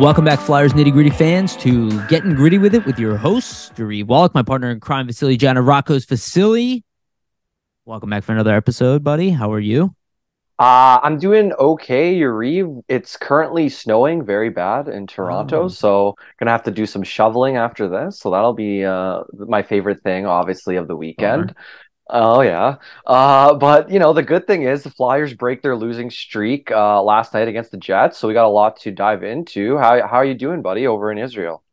Welcome back, Flyers Nitty Gritty fans, to Getting Gritty with It with your host, Yariv, Wolok, my partner in crime, Vasili, Gianarakos, Vasili. Welcome back for another episode, buddy. How are you? I'm doing okay, Yariv. It's currently snowing very bad in Toronto, Oh, so gonna have to do some shoveling after this. So that'll be my favorite thing, obviously, of the bummer. weekend. Oh yeah. But the good thing is the Flyers break their losing streak last night against the Jets, so we got a lot to dive into. How are you doing, buddy, over in Israel?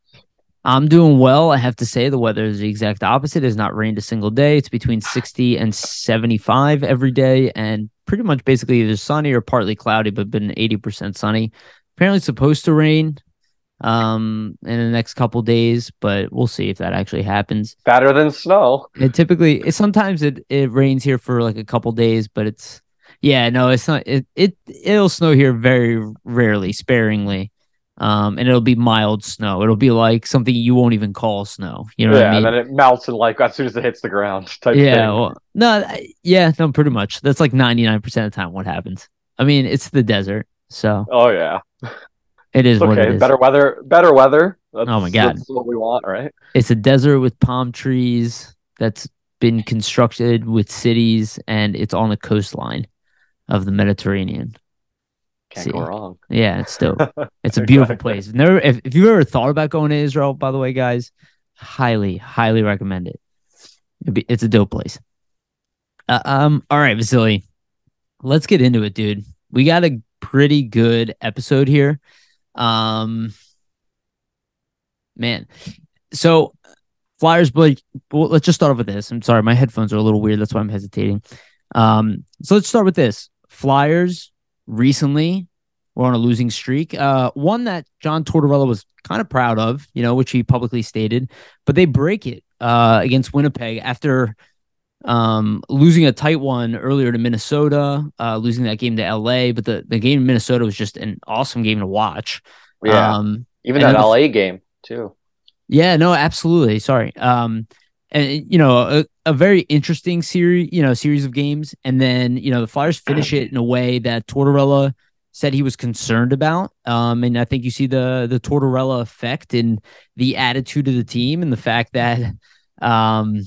I'm doing well. I have to say the weather is the exact opposite. It has not rained a single day. It's between 60 and 75 every day, and pretty much basically either sunny or partly cloudy, but been 80% sunny. Apparently it's supposed to rain in the next couple days, but we'll see if that actually happens. Better than snow. Sometimes it rains here for like a couple days, but yeah, no, it's not it'll snow here very rarely, sparingly. And it'll be mild snow. It'll be like something you won't even call snow. You know what I Yeah, and mean? then it melts and like as soon as it hits the ground type Yeah, thing. well, no, yeah, no, pretty much. That's like 99% of the time what happens. I mean, it's the desert, so Oh yeah. it is It's what it okay. is. Better weather, better weather. Oh my That's God. what we want, right? It's a desert with palm trees that's been constructed with cities, and it's on the coastline of the Mediterranean. Can't go See, wrong. yeah, it's dope. It's a beautiful Exactly. place. Never, if you've ever thought about going to Israel, by the way, guys, highly recommend it. It's a dope place. All right, Vasily, let's get into it, dude. We got a pretty good episode here. Um, man, so Flyers, but well, let's just start off with this. I'm sorry, my headphones are a little weird. That's why I'm hesitating. So let's start with this. Flyers recently were on a losing streak. One that John Tortorella was kind of proud of, which he publicly stated, but they break it against Winnipeg after losing a tight one earlier to Minnesota, losing that game to LA. But the game in Minnesota was just an awesome game to watch. Yeah. Even And that then LA game too. yeah, no, absolutely. Sorry. And a very interesting series of games, and then the Flyers finish it in a way that Tortorella said he was concerned about. And I think you see the Tortorella effect in the attitude of the team and the fact that um,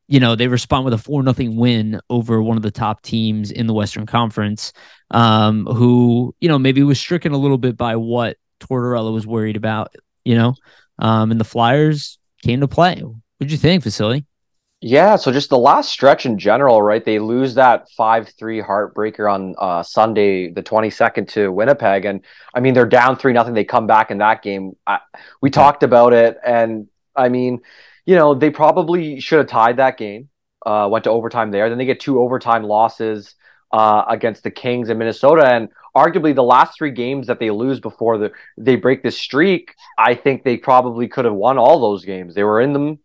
they respond with a 4-0 win over one of the top teams in the Western Conference, who maybe was stricken a little bit by what Tortorella was worried about. And the Flyers came to play. What'd you think, Vasily? Yeah, so just the last stretch in general, right? They lose that 5-3 heartbreaker on Sunday, the 22nd to Winnipeg. And I mean, they're down 3-0. They come back in that game. We Yeah. talked about it. And I mean, they probably should have tied that game, went to overtime there. Then they get two overtime losses against the Kings in Minnesota. And arguably the last three games that they lose before they break this streak, I think they probably could have won all those games. They were in them.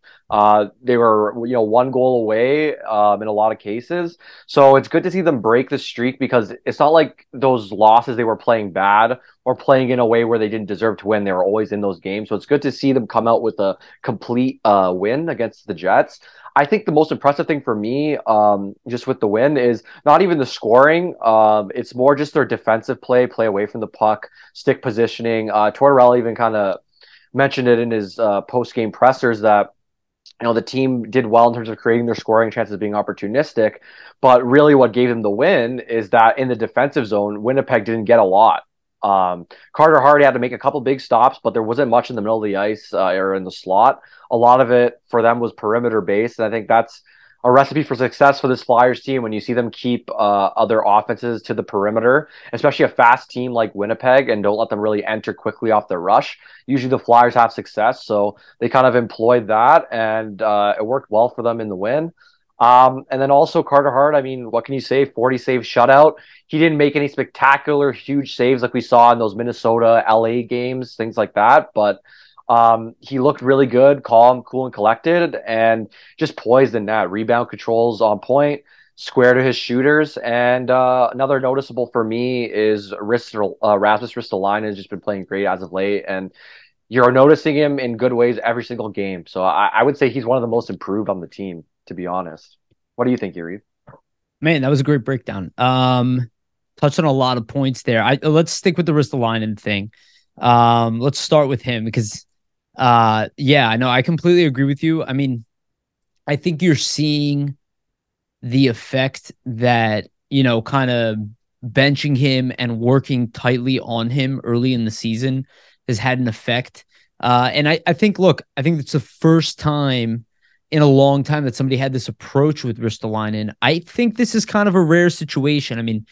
They were, one goal away in a lot of cases. So it's good to see them break the streak because it's not like those losses they were playing bad or playing in a way where they didn't deserve to win. They were always in those games. So it's good to see them come out with a complete win against the Jets. I think the most impressive thing for me, just with the win, is not even the scoring. It's more just their defensive play away from the puck, stick positioning. Tortorella even kind of mentioned it in his post-game pressers that the team did well in terms of creating their scoring chances, being opportunistic. But really, what gave them the win is that in the defensive zone, Winnipeg didn't get a lot. Carter Hart had to make a couple big stops, but there wasn't much in the middle of the ice or in the slot. A lot of it for them was perimeter based, and I think that's a recipe for success for this Flyers team when you see them keep other offenses to the perimeter, especially a fast team like Winnipeg, and don't let them really enter quickly off the rush. Usually the Flyers have success, so they kind of employed that, and it worked well for them in the win. And then also Carter Hart, I mean, what can you say? 40 save shutout. He didn't make any spectacular, huge saves like we saw in those Minnesota, LA games, things like that. But he looked really good, calm, cool, and collected, and just poised in that. Rebound controls on point, square to his shooters. And another noticeable for me is Rasmus Ristolainen has just been playing great as of late. And you're noticing him in good ways every single game. So I would say he's one of the most improved on the team, to be honest. What do you think, Yuri? Man, that was a great breakdown. Touched on a lot of points there. Let's stick with the Ristolainen thing. Let's start with him because yeah, I know I completely agree with you. I mean, I think you're seeing the effect that, kind of benching him and working tightly on him early in the season has had an effect. And I think, look, I think it's the first time in a long time that somebody had this approach with Ristolainen. I think this is kind of a rare situation. I mean,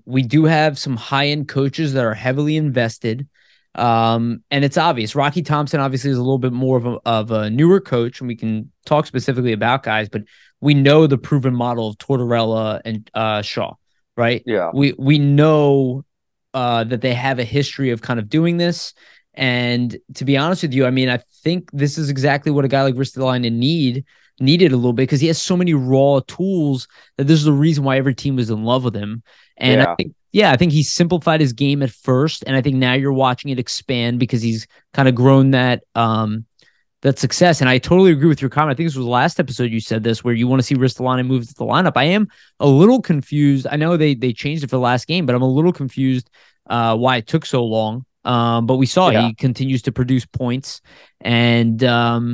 we do have some high end coaches that are heavily invested. And it's obvious. Rocky Thompson obviously is a little bit more of a newer coach, and we can talk specifically about guys, but we know the proven model of Tortorella and Shaw, right? Yeah. We know that they have a history of kind of doing this. And to be honest with you, I mean, I think this is exactly what a guy like Ristolainen needed a little bit, because he has so many raw tools that this is the reason why every team was in love with him. And I Yeah. think, yeah, I think he simplified his game at first, and I think now you're watching it expand because he's kind of grown that success. And I totally agree with your comment. I think this was the last episode you said this, where you want to see Ristolainen move to the lineup. I am a little confused. I know they changed it for the last game, but I'm a little confused why it took so long. But we saw Yeah. he continues to produce points, and yeah,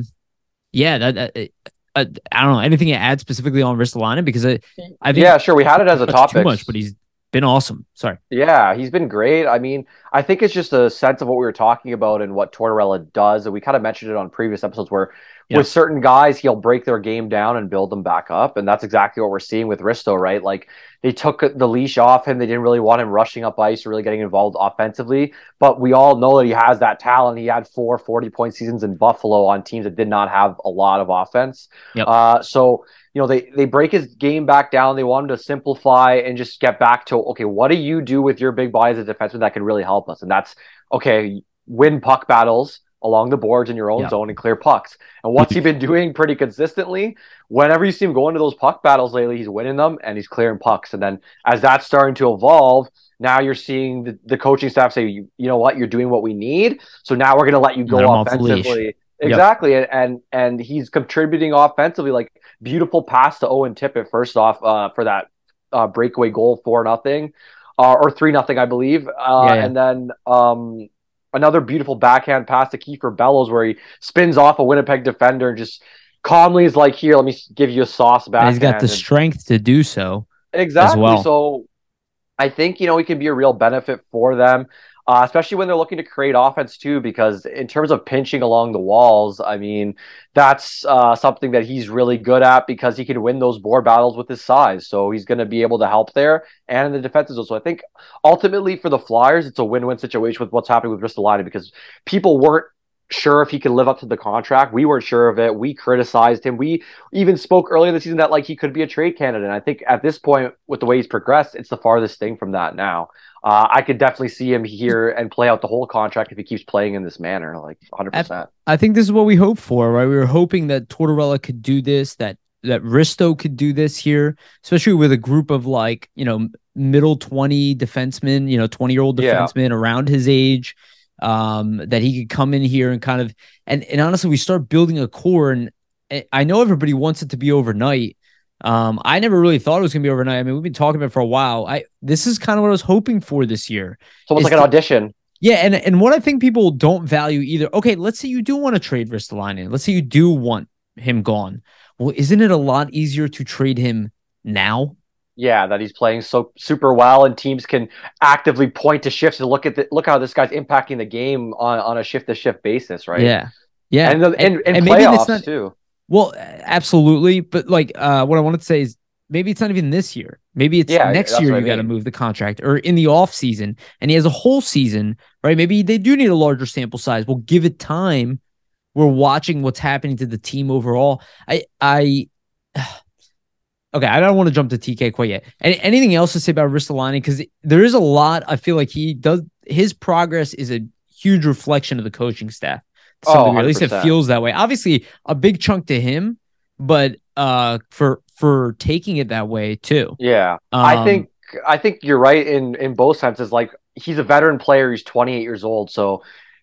I don't know anything to add specifically on Ristolainen, because I think Yeah, sure. We had it as a touch too topic. much, but he's been awesome. Sorry. Yeah, he's been great. I mean, I think it's just a sense of what we were talking about and what Tortorella does. And we kind of mentioned it on previous episodes where Yeah. with certain guys, he'll break their game down and build them back up. And that's exactly what we're seeing with Risto, right? Like they took the leash off him. They didn't really want him rushing up ice or really getting involved offensively. But we all know that he has that talent. He had 40-point seasons in Buffalo on teams that did not have a lot of offense. Yep. So they break his game back down. They want him to simplify and just get back to, okay, what do you do with your big body as a defenseman that can really help us? And that's, okay, win puck battles along the boards in your own Yep. zone and clear pucks. And what's he been doing pretty consistently? Whenever you see him go into those puck battles lately, he's winning them and he's clearing pucks. And then as that's starting to evolve, now you're seeing the coaching staff say, you know what, you're doing what we need. So now we're going to let you Let him go off the leash. offensively. Yep. Exactly. And he's contributing offensively. Like, beautiful pass to Owen Tippett first off for that breakaway goal, 4-0 or 3-0, I believe. Yeah. And then another beautiful backhand pass to Kiefer Bellows where he spins off a Winnipeg defender and just calmly is like, here, let me give you a sauce And he's got the backhand. strength to do so as Exactly. well. So I think, he can be a real benefit for them, especially when they're looking to create offense too, because in terms of pinching along the walls, I mean, that's something that he's really good at because he can win those board battles with his size. So he's going to be able to help there and in the defensive zone. So I think ultimately for the Flyers, it's a win-win situation with what's happening with Ristolainen because people weren't sure if he could live up to the contract. We weren't sure of it. We criticized him. We even spoke earlier in the season that like he could be a trade candidate. And I think at this point, with the way he's progressed, it's the farthest thing from that now. I could definitely see him here and play out the whole contract if he keeps playing in this manner, like 100%. I think this is what we hope for, right? We were hoping that Tortorella could do this, that Risto could do this here, especially with a group of like, middle 20 defensemen, 20-year-old Yeah. defensemen around his age, that he could come in here and kind of, and honestly, we start building a core. And I know everybody wants it to be overnight. I never really thought it was going to be overnight. I mean, we've been talking about it for a while. This is kind of what I was hoping for this year. It's almost like an audition. Yeah, and what I think people don't value either. Okay, let's say you do want to trade Ristolainen. Let's say you do want him gone. Well, isn't it a lot easier to trade him now? Yeah, that he's playing so super well, and teams can actively point to shifts and look how this guy's impacting the game on a shift to shift basis, right? Yeah, yeah, And in maybe it's playoffs not. too. Well, absolutely, but like, what I wanted to say is maybe it's not even this year. Maybe it's Yeah, next that's year what I you got to mean. move the contract, or in the off season, and he has a whole season, right? Maybe they do need a larger sample size. We'll give it time. We're watching what's happening to the team overall. Okay, I don't want to jump to TK quite yet. Anything else to say about Ristolainen? Because there is a lot. I feel like he does. His progress is a huge reflection of the coaching staff. To some Oh, degree. At least it 100%. feels that way. Obviously, a big chunk to him, but for taking it that way too. Yeah. Um, I think you're right in both senses. Like he's a veteran player, he's 28 years old. So,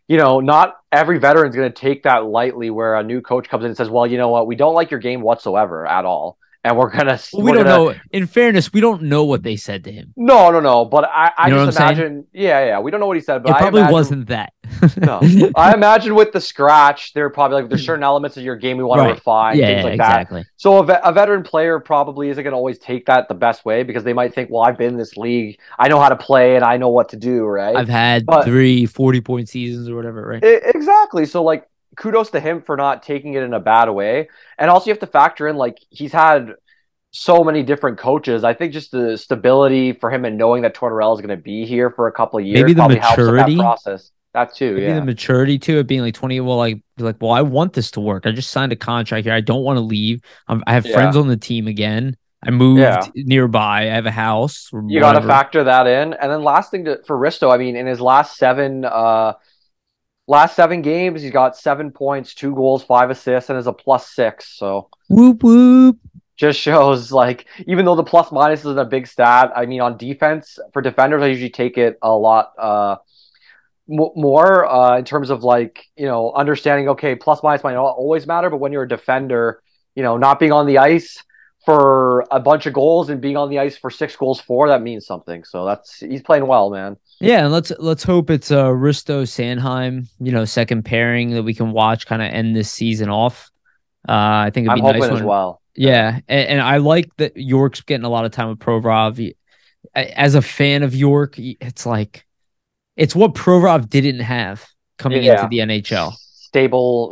not every veteran's gonna take that lightly where a new coach comes in and says, well, you know what, we don't like your game whatsoever at all. and We we're don't gonna know. In fairness, we don't know what they said to him. no. But I You know what just I'm saying? imagine, yeah. We don't know what he said, but It I probably imagine wasn't that. no. I imagine with the scratch, they're probably like there's certain elements of your game we want to Right. refine, Yeah, things yeah, like that. exactly. So a veteran player probably isn't going to always take that the best way because they might think, well, I've been in this league, I know how to play, and I know what to do, right? I've had But 3 40-point seasons or whatever, right? exactly. So like, kudos to him for not taking it in a bad way, and also you have to factor in like he's had so many different coaches. I think just the stability for him and knowing that Tortorella is going to be here for a couple of years Maybe the probably helps with that maturity. process. That too, Maybe the yeah. maturity to it being like 20. Well, well, I want this to work. I just signed a contract here. I don't want to leave. I have friends Yeah. on the team again. I moved Yeah. nearby. I have a house or You got to whatever. factor that in. And then last thing for Risto, I mean, in his last seven games, he's got 7 points, 2 goals, 5 assists, and is a +6. So Whoop whoop. just shows like even though the plus minus isn't a big stat, I mean, on defense for defenders, I usually take it a lot more in terms of like understanding. Okay, plus minus might not always matter, but when you're a defender, not being on the ice for a bunch of goals and being on the ice for 6 goals for that means something. So he's playing well, man. Yeah, and let's hope it's Risto Sanheim, second pairing that we can watch kind of end this season off. I think it'd I'm be nice hoping as when, well. Yeah. yeah, and I like that York's getting a lot of time with Provorov. As a fan of York, it's like it's what Provorov didn't have coming into Yeah. the NHL.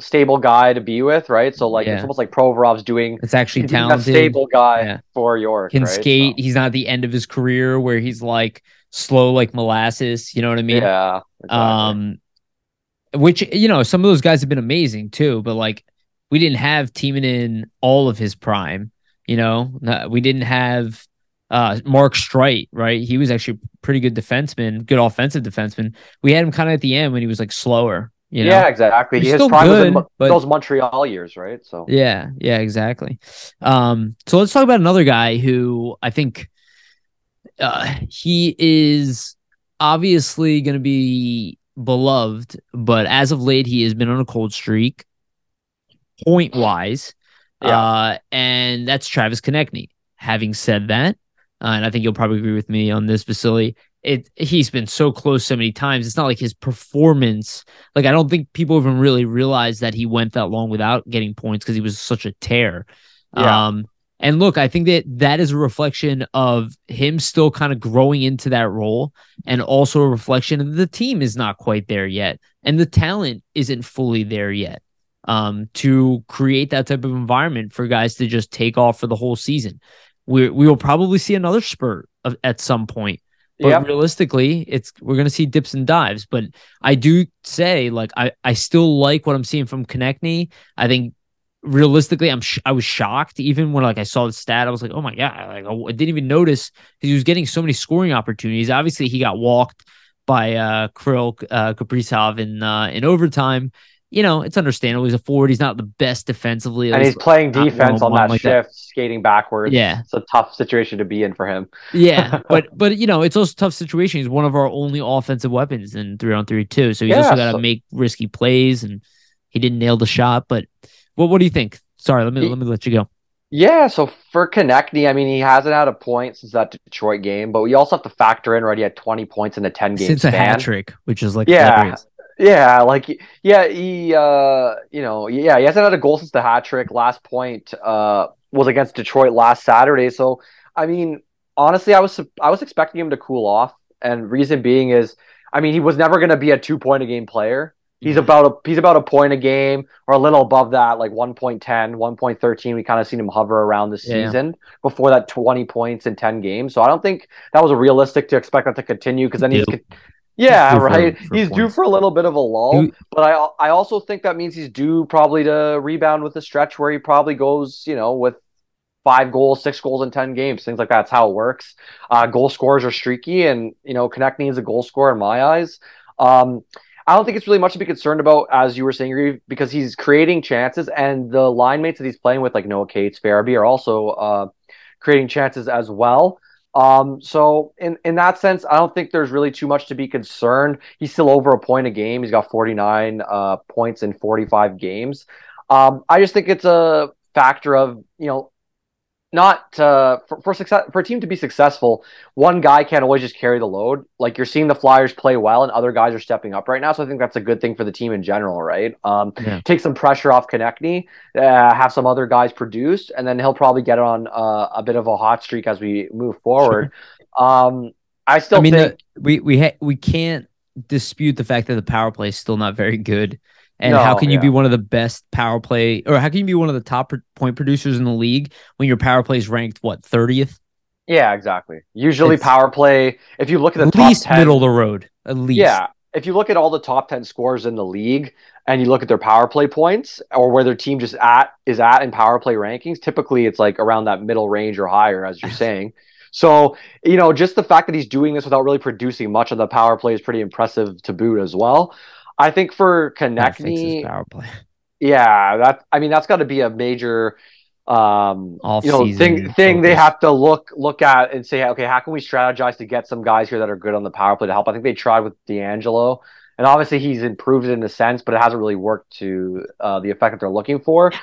Stable guy to be with, right? So like it's Yeah, almost like Provorov's doing it's actually he's being that talented. stable guy Yeah, for York, can right? skate. So He's not at the end of his career where he's like slow like molasses. You know what I mean? yeah, exactly. Um, which some of those guys have been amazing too, but like we didn't have Teeman in all of his prime. We didn't have Mark Streit, right? He was actually a pretty good defenseman, good offensive defenseman. We had him kind of at the end when he was like slower. Yeah, exactly. He's His still prime was in good, but those Montreal years, right? So yeah, exactly. So let's talk about another guy who I think he is obviously going to be beloved, but as of late, he has been on a cold streak, point wise. yeah, And that's Travis Konechny. Having said that, and I think you'll probably agree with me on this, Vasili. He's been so close so many times. It's not like his performance. Like I don't think people even really realize that he went that long without getting points because he was such a tear. yeah, Um, and look, I think that is a reflection of him still kind of growing into that role, and also a reflection of the team is not quite there yet, and the talent isn't fully there yet. To create that type of environment for guys to just take off for the whole season. We will probably see another spurt at some point, but yep, realistically, we're gonna see dips and dives. But I do say like I still like what I'm seeing from Konechny. I think realistically, I was shocked even when like I saw the stat. I was like, oh my god, like I didn't even notice because he was getting so many scoring opportunities. Obviously, he got walked by Kirill Kaprizov in overtime. It's understandable. He's a forward. He's not the best defensively, at and he's least playing not defense on one-on-one that like that. shift, skating backwards. Yeah. It's a tough situation to be in for him. Yeah. But it's also a tough situation. He's one of our only offensive weapons in 3-on-3 too. So he's also Yeah, got to so make risky plays, and he didn't nail the shot. But what do you think? Sorry, let me let you go. yeah, so for Konechny, I mean, he hasn't had a point since that Detroit game, but we also have to factor in, right? He had 20 points in a 10 game Since a hat span. trick, which is like Yeah, hilarious. yeah, like yeah, he hasn't had a goal since the hat trick. Last point was against Detroit last Saturday. So I mean, honestly, I was expecting him to cool off, and reason being is, I mean, he was never going to be a 2 point a game player. Mhm. He's about a point a game or a little above that, like 1.10, 1.13. We kind of seen him hover around the Yeah. season before that 20 points in 10 games. So I don't think that was realistic to expect that to continue because He's then due. He's yeah, due right. for He's due points. for a little bit of a lull, He, but I also think that means he's due probably to rebound with a stretch where he probably goes, with 5 goals, 6 goals in 10 games, things like that. That's how it works. Goal scorers are streaky, and Konechny is a goal scorer in my eyes. Um, I don't think it's really much to be concerned about, as you were saying, Reeve, because he's creating chances, and the line mates that he's playing with, like Noah Cates, Farabee, are also creating chances as well. So in that sense, I don't think there's really too much to be concerned. He's still over a point a game. He's got 49 points in 45 games. I just think it's a factor of not for success for a team to be successful, one guy can't always just carry the load. Like you're seeing the Flyers play well, and other guys are stepping up right now. So I think that's a good thing for the team in general, right? Yeah, Take some pressure off Konechny, have some other guys produce, and then he'll probably get on a bit of a hot streak as we move forward. sure. Um, I I still mean, think we can't dispute the fact that the power play is still not very good. And how no, can you be yeah. one of the best power play, or how can you be one of the top point producers in the league when your power play is ranked what 30th? Yeah, exactly. Usually It's power play, if you look at the at top least middle of 10, the road, at least. yeah, if you look at all the top 10 scorers in the league and you look at their power play points or where their team just at is at in power play rankings, typically it's like around that middle range or higher, as you're saying. So, just the fact that he's doing this without really producing much of the power play is pretty impressive to boot as well. I think for Gotta fix his Konechny, power play. yeah, I mean that's got to be a major Off thing season they focus. have to look at and say, okay, how can we strategize to get some guys here that are good on the power play to help? I think they tried with D'Angelo, and obviously he's improved it in a sense, but it hasn't really worked to the effect that they're looking for.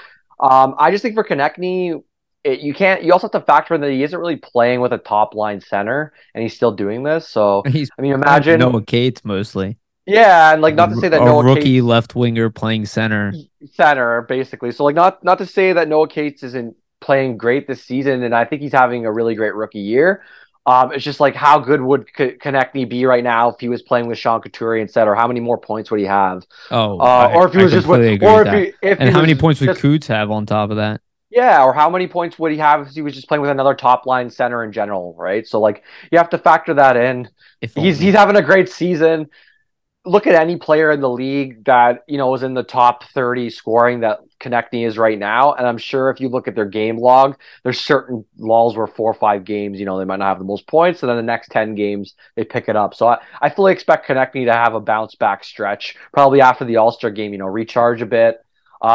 I just think for Konechny, you also have to factor in that he isn't really playing with a top line center, and he's still doing this. So He's I mean, playing with imagine, Noah Cates mostly. yeah, and like not to say that A Noah rookie Cates left winger playing center. center basically. So like not to say that Noah Cates isn't playing great this season, and I think he's having a really great rookie year. It's just like how good would Konechny be right now if he was playing with Sean Couturier instead, or how many more points would he have? Oh, Or if he I was just with, completely agree with or that. if And he how many was points would just Coots have on top of that? yeah, or how many points would he have if he was just playing with another top line center in general, right? So like you have to factor that in. If He's only. having a great season. Look at any player in the league that is in the top 30 scoring that Konechny is right now, and I'm sure if you look at their game log, there's certain lulls where 4 or 5 games, they might not have the most points, and then the next 10 games they pick it up. So I fully expect Konechny to have a bounce back stretch, probably after the All Star game. Recharge a bit. He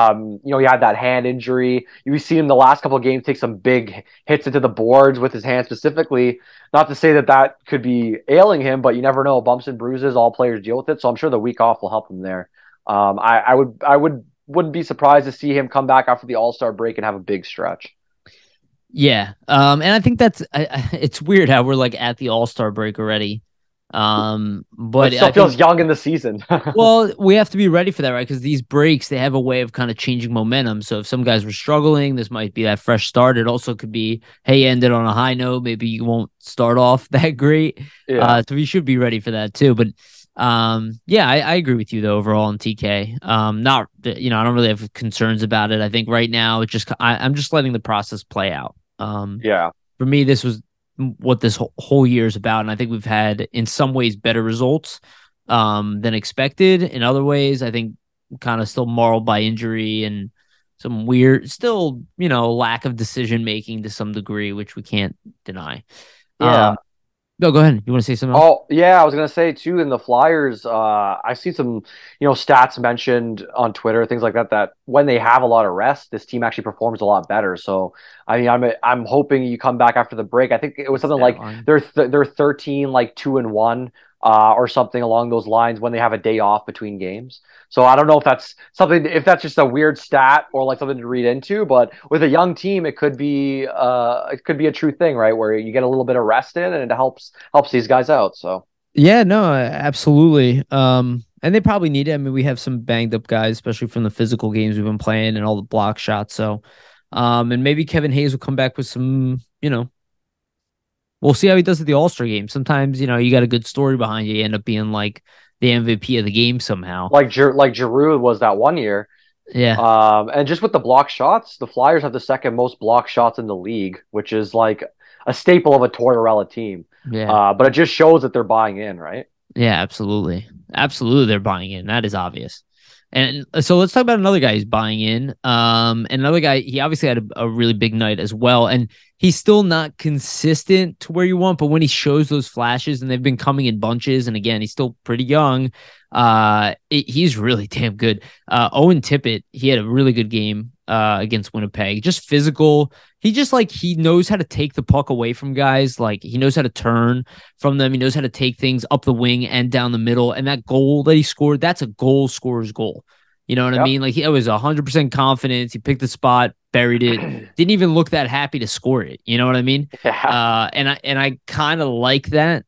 had that hand injury. You've seen him the last couple of games take some big hits into the boards with his hand specifically. Not to say that that could be ailing him, but you never know. Bumps and bruises, all players deal with it. So I'm sure the week off will help him there. Wouldn't be surprised to see him come back after the All Star break and have a big stretch. Yeah. And I think it's weird how we're like at the All-Star break already. But But it still I think feels young in the season. well, we have to be ready for that, right? Because these breaks, they have a way of kind of changing momentum. So if some guys were struggling, this might be that fresh start. It also could be, hey, ended on a high note. Maybe you won't start off that great. Yeah. So we should be ready for that too. But yeah, I agree with you though overall in TK. Not I don't really have concerns about it. I think right now I'm just letting the process play out. Yeah. For me, this was what this whole year is about, and I think we've had in some ways better results than expected. In other ways, I think kind of still marred by injury and some weird, still lack of decision making to some degree, which we can't deny. Yeah. No, go ahead. You want to say something else? Oh, yeah, I was gonna say too in the Flyers, I see some, stats mentioned on Twitter, things like that, that when they have a lot of rest, this team actually performs a lot better. So, I mean, I'm hoping you come back after the break. I think it was something Stat like line. they're 13 like 2-1, or something along those lines when they have a day off between games. So I don't know if that's just a weird stat or like something to read into, but with a young team, it could be a true thing, right? Where you get a little bit of rest in and it helps these guys out. So Yeah, no, absolutely. And they probably need it. I mean, we have some banged up guys, especially from the physical games we've been playing and all the block shots. So, and maybe Kevin Hayes will come back with some, we'll see how he does at the All-Star game. Sometimes, you got a good story behind you. You end up being like the MVP of the game somehow. like Giroud was that one year. Yeah. And just with the block shots, the Flyers have the second most block shots in the league, which is like a staple of a Tortorella team. Yeah. But it just shows that they're buying in, right? Yeah, absolutely. Absolutely. They're buying in. That is obvious. And so let's talk about another guy who's buying in. And another guy, he obviously had a really big night as well. And he's still not consistent to where you want, but when he shows those flashes and they've been coming in bunches, and again, he's still pretty young. He's really damn good. Owen Tippett, he had a really good game against Winnipeg. Just physical. He knows how to take the puck away from guys. Like he knows how to turn from them. He knows how to take things up the wing and down the middle. And that goal that he scored, that's a goal scorer's goal. You know what I Yep. mean? Like he was 100% confidence. He picked the spot buried it. Didn't even look that happy to score it. You know what I mean? Yeah. And I kind of like that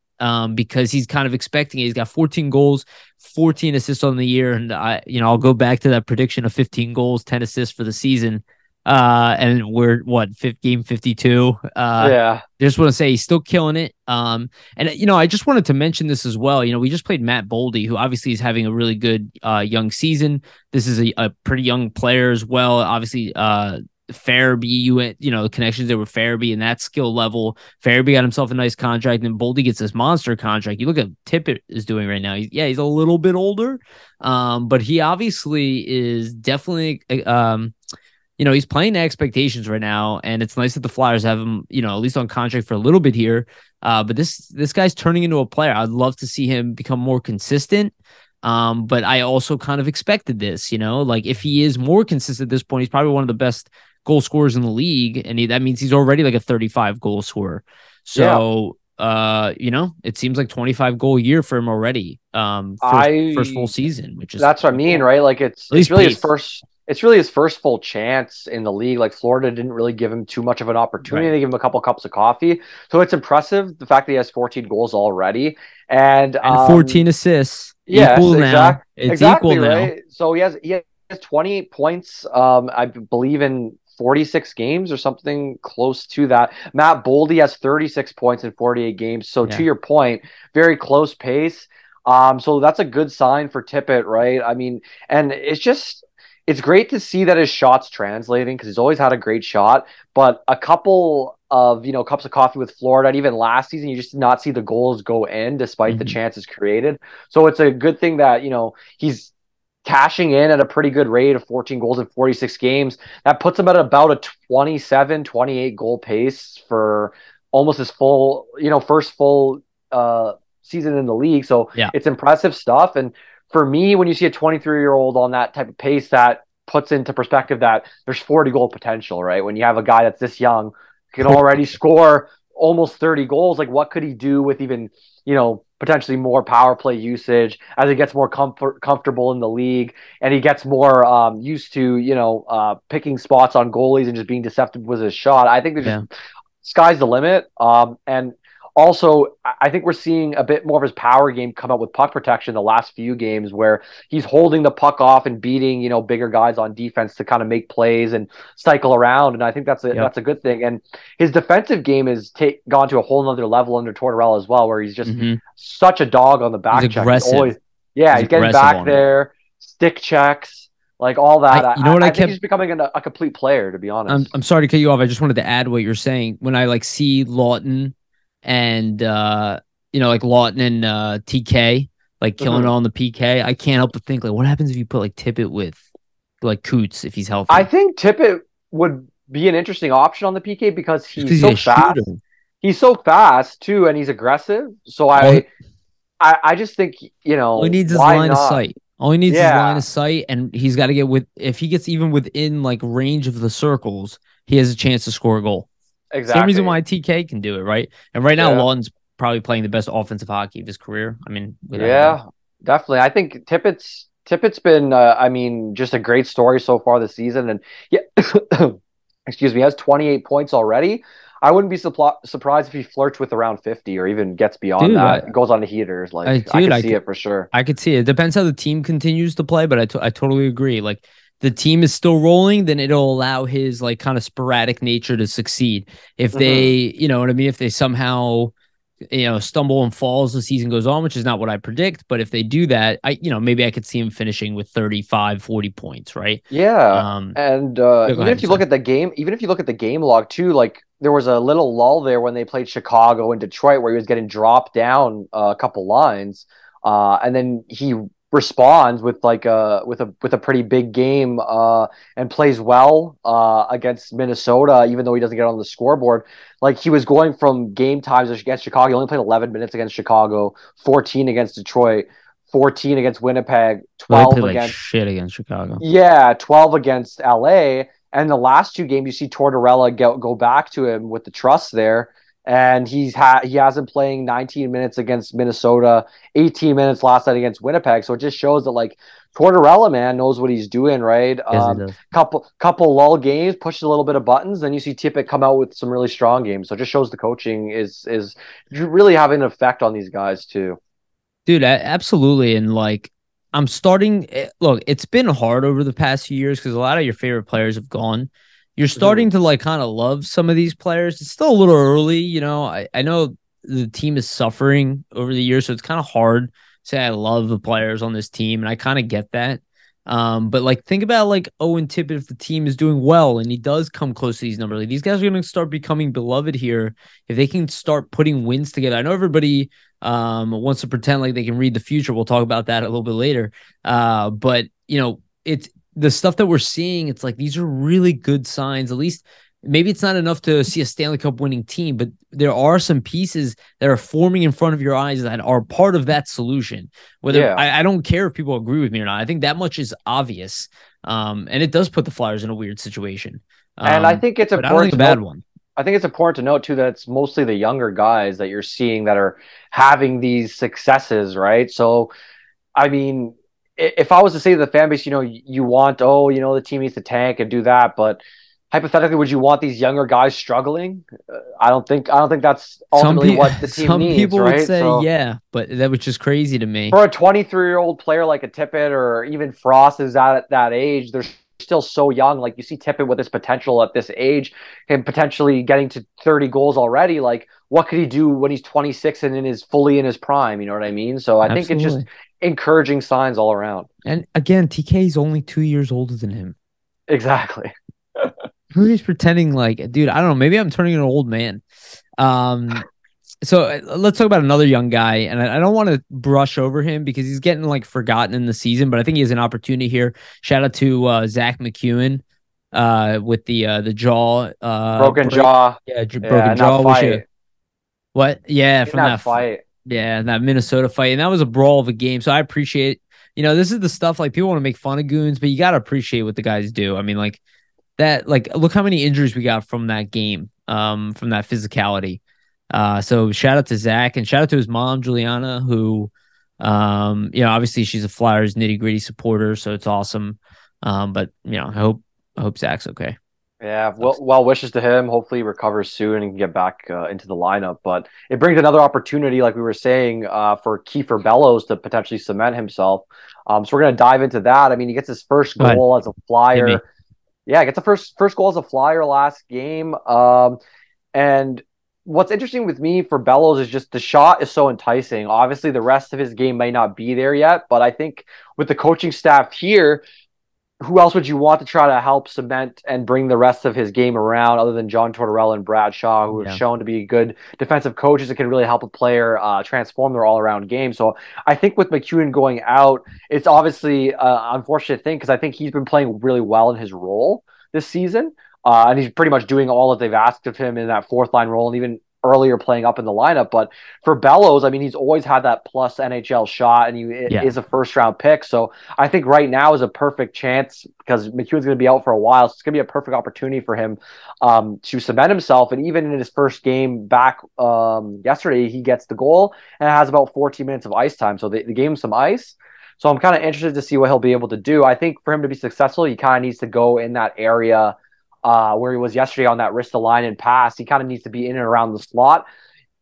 because he's kind of expecting it. He's got 14 goals, 14 assists on the year, and I'll go back to that prediction of 15 goals, 10 assists for the season. And we're what game 52. Yeah. Just want to say he's still killing it. And I just wanted to mention this as well. We just played Matt Boldy, who obviously is having a really good young season. This is a pretty young player as well. Obviously, Farabee, the connections there with Farabee and that skill level. Farabee got himself a nice contract, and Boldy gets this monster contract. You look at Tippett is doing right now. He's a little bit older, but he obviously is definitely he's playing the expectations right now, and it's nice that the Flyers have him, at least on contract for a little bit here. But this guy's turning into a player. I'd love to see him become more consistent. But I also kind of expected this, like if he is more consistent at this point, he's probably one of the best goal scorers in the league, and that means he's already like a 35 goal scorer. So, it seems like 25 goal year for him already. First full season, which is that's what I mean, cool. right? Like it's really his first. It's really his first full chance in the league. Like Florida didn't really give him too much of an opportunity. Right. They gave him a couple cups of coffee. So it's impressive the fact that he has 14 goals already and 14 assists. Yes, equal now. It's exactly equal right. now. So he has 28 points. I believe in 46 games or something close to that. Matt Boldy has 36 points in 48 games. So to your point, very close pace. So that's a good sign for Tippett, right? I mean, and it's great to see that his shot's translating because he's always had a great shot. But a couple of cups of coffee with Florida, and even last season, you just did not see the goals go in despite the chances created. So it's a good thing that he's cashing in at a pretty good rate of 14 goals in 46 games. That puts him at about a 27, 28 goal pace for almost his full, first full season in the league. So it's impressive stuff. And for me, when you see a 23-year-old on that type of pace, that puts into perspective that there's 40 goal potential, right? When you have a guy that's this young, can already score almost 30 goals, like what could he do with even, potentially more power play usage as he gets more comfortable in the league and he gets more used to, picking spots on goalies and just being deceptive with his shot. I think there's just sky's the limit. And also, I think we're seeing a bit more of his power game come out with puck protection the last few games where he's holding the puck off and beating, bigger guys on defense to kind of make plays and cycle around. And I think that's a good thing. And his defensive game has gone to a whole nother level under Tortorella as well, where he's just such a dog on the back check. He's getting back there, stick checks, like all that. I think he's becoming a complete player, to be honest. I'm sorry to cut you off. I just wanted to add what you're saying. When I see Lawton and like Lawton and TK like killing it on the PK, I can't help but think like, what happens if you put like Tippett with like Coots if he's healthy? I think Tippett would be an interesting option on the PK because he's so fast. Shooter. He's so fast too, and he's aggressive. So I just think all he needs is line of sight. All he needs is line of sight, and he's got to get if he gets even within like range of the circles, he has a chance to score a goal. Exactly. Same reason why TK can do it, right? And right now, Lawton's probably playing the best offensive hockey of his career. I mean, definitely. I think Tippett's been, just a great story so far this season. And excuse me, he has 28 points already. I wouldn't be surprised if he flirts with around 50 or even gets beyond that. Goes on to heaters. I can see it for sure. I could see it. Depends how the team continues to play, but I totally agree. Like, the team is still rolling, then it'll allow his like kind of sporadic nature to succeed. If they, if they somehow, stumble and fall as the season goes on, which is not what I predict, but if they do that, maybe I could see him finishing with 35, 40 points, right? Yeah. Even if you look at the game log too, like there was a little lull there when they played Chicago and Detroit where he was getting dropped down a couple lines. And then he responds with like with a pretty big game and plays well against Minnesota, even though he doesn't get on the scoreboard. Like he was going from game times against Chicago. He only played 11 minutes against Chicago, 14 against Detroit, 14 against Winnipeg, 12 against like shit against Chicago. Yeah, 12 against LA. And the last two games, you see Tortorella go back to him with the trust there. and he hasn't playing 19 minutes against Minnesota, 18 minutes last night against Winnipeg. So it just shows that like Tortorella, man, knows what he's doing, right? Yes, he does. Couple lull games, pushes a little bit of buttons, then you see Tippett come out with some really strong games. So it just shows the coaching is really having an effect on these guys too. Dude, absolutely. And like, I'm starting. Look, it's been hard over the past few years because a lot of your favorite players have gone. You're Mhm. starting to like kind of love some of these players. It's still a little early, you know. I know the team is suffering over the years, so it's kind of hard to say I love the players on this team, and I kind of get that. But like, think about like Owen Tippett if the team is doing well and he does come close to these numbers. Like, these guys are going to start becoming beloved here if they can start putting wins together. I know everybody wants to pretend like they can read the future. We'll talk about that a little bit later. But you know, it's the stuff that we're seeing. It's like these are really good signs. At least maybe it's not enough to see a Stanley Cup winning team, but there are some pieces that are forming in front of your eyes that are part of that solution. Whether Yeah. I don't care if people agree with me or not. I think that much is obvious. And it does put the Flyers in a weird situation. And But I don't think a bad one. I think it's important to note too that it's mostly the younger guys that you're seeing that are having these successes, right? So, I mean, if I was to say to the fan base, you want, oh, the team needs to tank and do that, but hypothetically, would you want these younger guys struggling? I don't think that's ultimately what the team Some needs, people would right? say So, yeah, but that was just crazy to me. for a 23-year-old player like a Tippett or even Frost is at that age, they're still so young. Like you see Tippett with his potential at this age and potentially getting to 30 goals already. Like what could he do when he's 26 and fully in his prime? You know what I mean? So I think it's just Absolutely. encouraging signs all around. And again, TK is only 2 years older than him. Exactly. Rudy's pretending like, dude, I don't know. Maybe I'm turning an old man. Um, so let's talk about another young guy, and I don't want to brush over him because he's getting like forgotten in the season, but I think he has an opportunity here. Shout out to Zach McEwen, with the jaw Broken break, jaw. yeah, Yeah, broken in that jaw. Wish you fight. what? Yeah, In from that fight. that Minnesota fight, and that was a brawl of a game. So I appreciate, this is the stuff like people want to make fun of goons, but you got to appreciate what the guys do. I mean, like that, like look how many injuries we got from that game, from that physicality. So shout out to Zach and shout out to his mom, Juliana, who, obviously she's a Flyers nitty gritty supporter, so it's awesome. But I hope Zach's okay. Yeah, Sucks. well wishes to him. Hopefully, he recovers soon and can get back into the lineup. But it brings another opportunity, like we were saying, for Kiefer Bellows to potentially cement himself. So we're gonna dive into that. I mean, he gets his first Go ahead, goal as a hit me. Flyer. Yeah, gets the first goal as a Flyer last game. And what's interesting with me for Bellows is just the shot is so enticing. Obviously, the rest of his game may not be there yet, but I think with the coaching staff here, who else would you want to try to help cement and bring the rest of his game around other than John Tortorella and Brad Shaw, who have Yeah, shown to be good defensive coaches that can really help a player transform their all-around game. So I think with McEwen going out, it's obviously an unfortunate thing because I think he's been playing really well in his role this season. And he's pretty much doing all that they've asked of him in that fourth line role and even earlier playing up in the lineup. But for Bellows, I mean, he's always had that plus NHL shot and he yeah, is a first round pick. So I think right now is a perfect chance because McEwen's going to be out for a while. So it's going to be a perfect opportunity for him to cement himself. And even in his first game back yesterday, he gets the goal and has about 14 minutes of ice time. So they gave him some ice. So I'm kind of interested to see what he'll be able to do. I think for him to be successful, he kind of needs to go in that area where he was yesterday on that wrist line and pass. He kind of needs to be in and around the slot.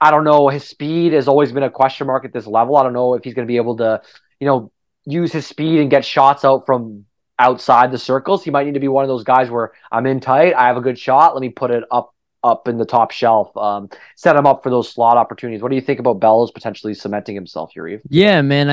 I don't know. His speed has always been a question mark at this level. I don't know if he's going to be able to, use his speed and get shots out from outside the circles. He might need to be one of those guys where I'm in tight, I have a good shot, let me put it up in the top shelf. Set him up for those slot opportunities. What do you think about Bellows potentially cementing himself, Yariv? yeah, man.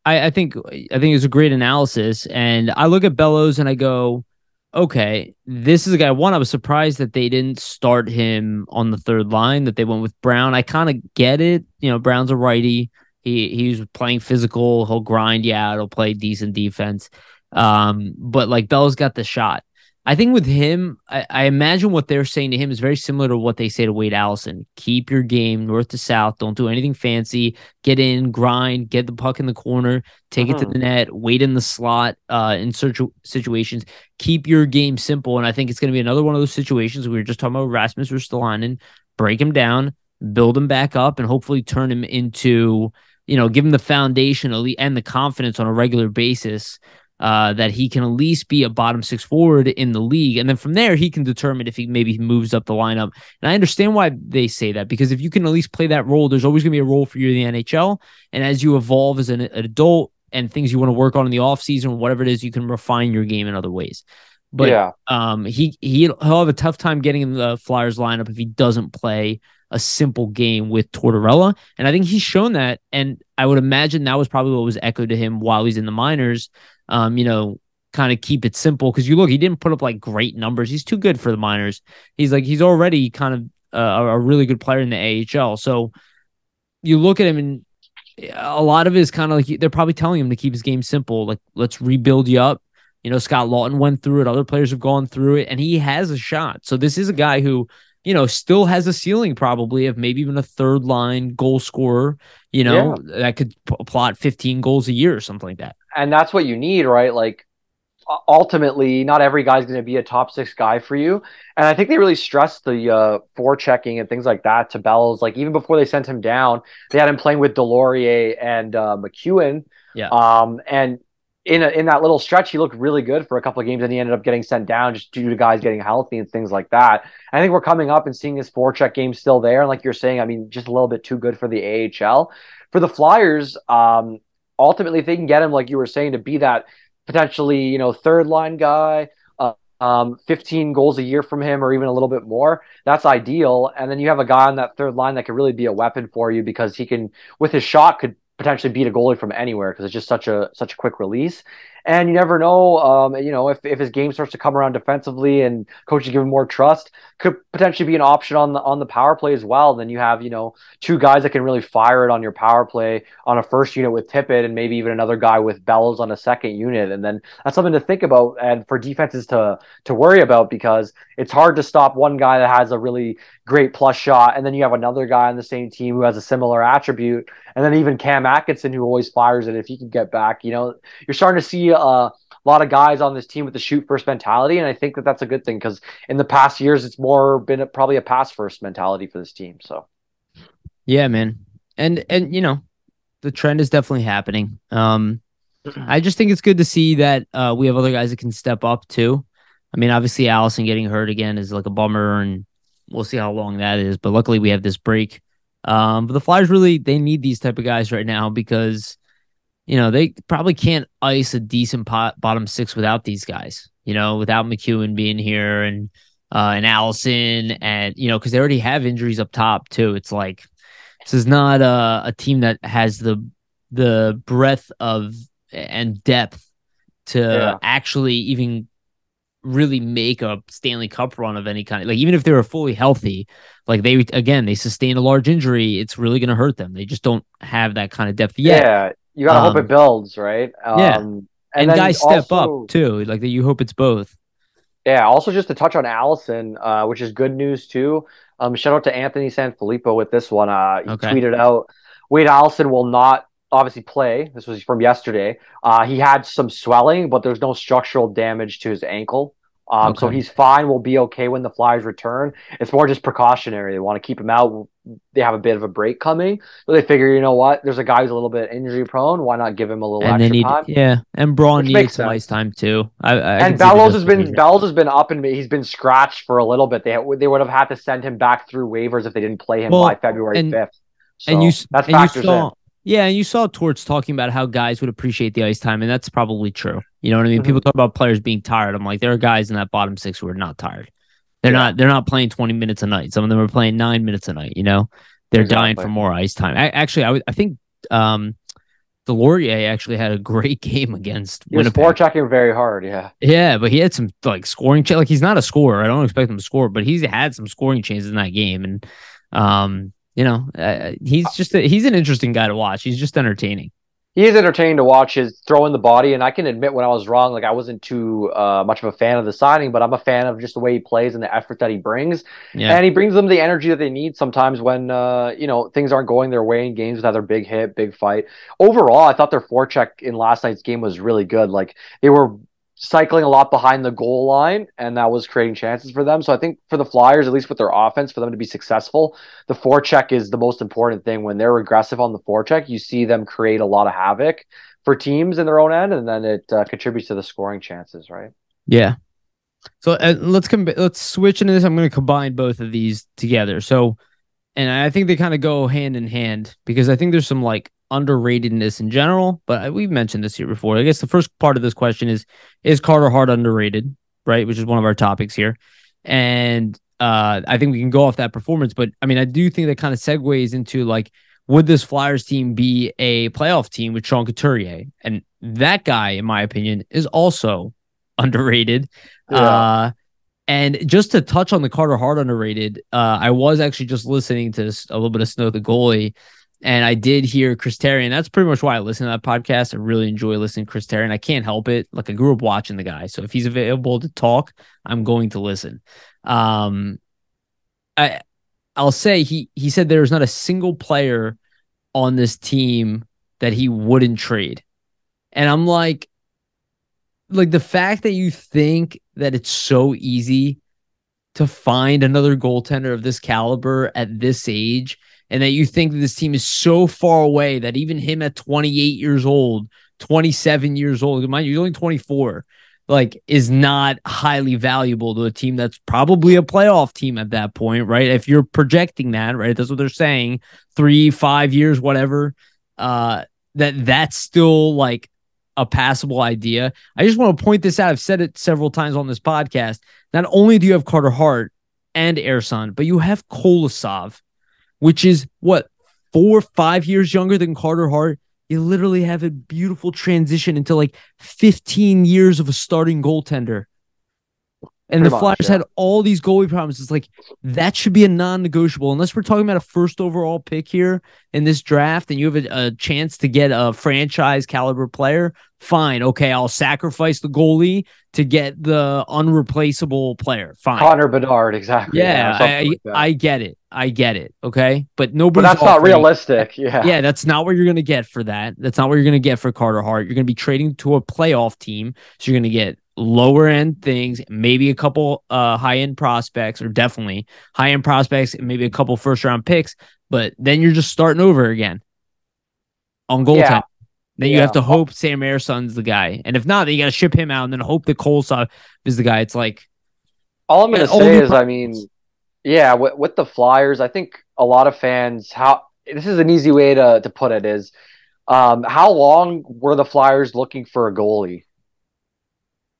I think it's a great analysis, and I look at Bellows and I go, okay, this is a guy. One, I was surprised that they didn't start him on the third line, that they went with Brown. I kind of get it. Brown's a righty. He's playing physical. He'll grind you out. He'll play decent defense. But like Bell's got the shot. I think with him, I imagine what they're saying to him is very similar to what they say to Wade Allison. Keep your game north to south. Don't do anything fancy. Get in, grind, get the puck in the corner, take it to Mm-hmm. the net, wait in the slot, in search situations. Keep your game simple. And I think it's going to be another one of those situations we were just talking about Rasmus Ristolainen. break him down, build him back up, and hopefully turn him into, give him the foundation and the confidence on a regular basis that he can at least be a bottom six forward in the league. And then from there, he can determine if he maybe moves up the lineup. And I understand why they say that, because if you can at least play that role, there's always going to be a role for you in the NHL. And as you evolve as an adult and things you want to work on in the offseason, whatever it is, you can refine your game in other ways. But Yeah. he'll have a tough time getting in the Flyers lineup if he doesn't play a simple game with Tortorella. And I think he's shown that. And I would imagine that was probably what was echoed to him while he's in the minors. Kind of keep it simple. Because he didn't put up like great numbers. He's too good for the minors. He's already kind of a really good player in the AHL. So you look at him, and a lot of it is kind of like they're probably telling him to keep his game simple. Like, let's rebuild you up. Scott Lawton went through it. Other players have gone through it, and he has a shot. So this is a guy who, still has a ceiling probably of maybe even a third line goal scorer, that could plot 15 goals a year or something like that. And that's what you need, right? Like, ultimately, not every guy's going to be a top six guy for you. And I think they really stressed the forechecking and things like that to Bellows. Like, even before they sent him down, they had him playing with Delorier and McEwen. Yeah. And in that little stretch, he looked really good for a couple of games, and he ended up getting sent down just due to guys getting healthy and things like that. I think we're coming up and seeing his forecheck game still there. And like you're saying, I mean, just a little bit too good for the AHL. For the Flyers, ultimately, if they can get him, like you were saying, to be that potentially, third line guy, 15 goals a year from him or even a little bit more, that's ideal. And then you have a guy on that third line that could really be a weapon for you, because he can, with his shot, could potentially beat a goalie from anywhere, because it's just such a quick release. And you never know, if his game starts to come around defensively and coaches give him more trust, could potentially be an option on the power play as well. Then you have, two guys that can really fire it on your power play on a first unit with Tippett, and maybe even another guy with Bellows on a second unit. And then that's something to think about and for defenses to worry about, because it's hard to stop one guy that has a really great plus shot, and then you have another guy on the same team who has a similar attribute, and then even Cam Atkinson, who always fires it if he can get back. You're starting to see a lot of guys on this team with the shoot first mentality, and I think that that's a good thing, because in the past years it's more been probably a pass first mentality for this team. So yeah, man, and the trend is definitely happening. I just think it's good to see that we have other guys that can step up too. I mean, obviously Allison getting hurt again is like a bummer, and we'll see how long that is. But luckily we have this break. But the Flyers they need these type of guys right now, because they probably can't ice a decent bottom six without these guys. Without McEwen being here and Allison, and because they already have injuries up top too. It's like this is not a team that has the breadth of and depth to actually even really make a Stanley Cup run of any kind. Like, even if they were fully healthy, like they sustain a large injury, it's really going to hurt them. They just don't have that kind of depth yet. Yeah, you got to hope it builds, right? And guys step up too. Like, that, you hope it's both. Yeah, also just to touch on Allison, which is good news too. Shout out to Anthony Sanfilippo with this one. He tweeted out, Wade Allison will not obviously play. This was from yesterday. He had some swelling, but there's no structural damage to his ankle. So he's fine. We'll be okay when the Flyers return. It's more just precautionary. They want to keep him out. They have a bit of a break coming. So they figure, you know what? There's a guy who's a little bit injury prone. Why not give him a little extra time? Yeah. And Braun needed some ice time too. And Bellows has been up, and he's been scratched for a little bit. They would have had to send him back through waivers if they didn't play him by February 5th. So that factors in. Yeah, and you saw Torts talking about how guys would appreciate the ice time, and that's probably true. You know what I mean? Mm-hmm. People talk about players being tired. I'm like, there are guys in that bottom six who are not tired. They're not playing 20 minutes a night. Some of them are playing 9 minutes a night. They're dying for more ice time. I think Delorier actually had a great game against Winnipeg. He was forechecking very hard, yeah. Yeah, but he had some scoring. Like, he's not a scorer. I don't expect him to score, but he's had some scoring chances in that game, and he's an interesting guy to watch. He's just entertaining. He is entertaining to watch, his throwing the body, and I can admit when I was wrong. Like, I wasn't too much of a fan of the signing, but I'm a fan of just the way he plays and the effort that he brings. Yeah. And he brings them the energy that they need sometimes when things aren't going their way in games with either big hit, big fight. Overall, I thought their forecheck in last night's game was really good. Like, they were cycling a lot behind the goal line, and that was creating chances for them. So I think for the Flyers, at least with their offense, for them to be successful, the forecheck is the most important thing. When they're aggressive on the forecheck, you see them create a lot of havoc for teams in their own end, and then it contributes to the scoring chances, right? Yeah. So let's switch into this. I'm going to combine both of these together. So, and I think they kind of go hand in hand because I think there's some like underratedness in general, but we've mentioned this here before. I guess the first part of this question is Carter Hart underrated, right? Which is one of our topics here. And I think we can go off that performance, but I mean, I do think that kind of segues into like, would this Flyers team be a playoff team with Sean Couturier? And that guy, in my opinion, is also underrated. Yeah. And just to touch on the Carter Hart underrated, I was actually just listening to a little bit of Snow the Goalie, and I did hear Chris Terry, and that's pretty much why I listen to that podcast. I really enjoy listening to Chris Terry, and I can't help it. Like, I grew up watching the guy, so if he's available to talk, I'm going to listen. I'll say he said there's not a single player on this team that he wouldn't trade. And I'm like the fact that you think that it's so easy to find another goaltender of this caliber at this age, and that you think that this team is so far away that even him at 28 years old, 27 years old, mind you, he's only 24, like, is not highly valuable to a team that's probably a playoff team at that point, right? If you're projecting that, right? That's what they're saying, 3-5 years, whatever, that's still like a passable idea. I just want to point this out. I've said it several times on this podcast. Not only do you have Carter Hart and Ersan, but you have Kolosov, which is what, 4-5 years younger than Carter Hart. You literally have a beautiful transition into like 15 years of a starting goaltender. And the Flyers had all these goalie problems. It's like, that should be a non-negotiable. Unless we're talking about a first overall pick here in this draft and you have a chance to get a franchise caliber player, fine. Okay, I'll sacrifice the goalie to get the unreplaceable player. Fine. Connor Bedard, exactly. Yeah, I get it. I get it. Okay. But that's not realistic. Yeah. Yeah, that's not what you're going to get for that. That's not what you're going to get for Carter Hart. You're going to be trading to a playoff team. So you're going to get lower end things, maybe a couple high end prospects, or definitely high end prospects, and maybe a couple first round picks. But then you're just starting over again on goaltending. Yeah. Then you have to hope Sam Erson's the guy, and if not, then you got to ship him out, and then hope that Kolosov is the guy. It's like, all I'm going to say is, I mean, yeah, with the Flyers, I think a lot of fans, this is an easy way to put it is, how long were the Flyers looking for a goalie?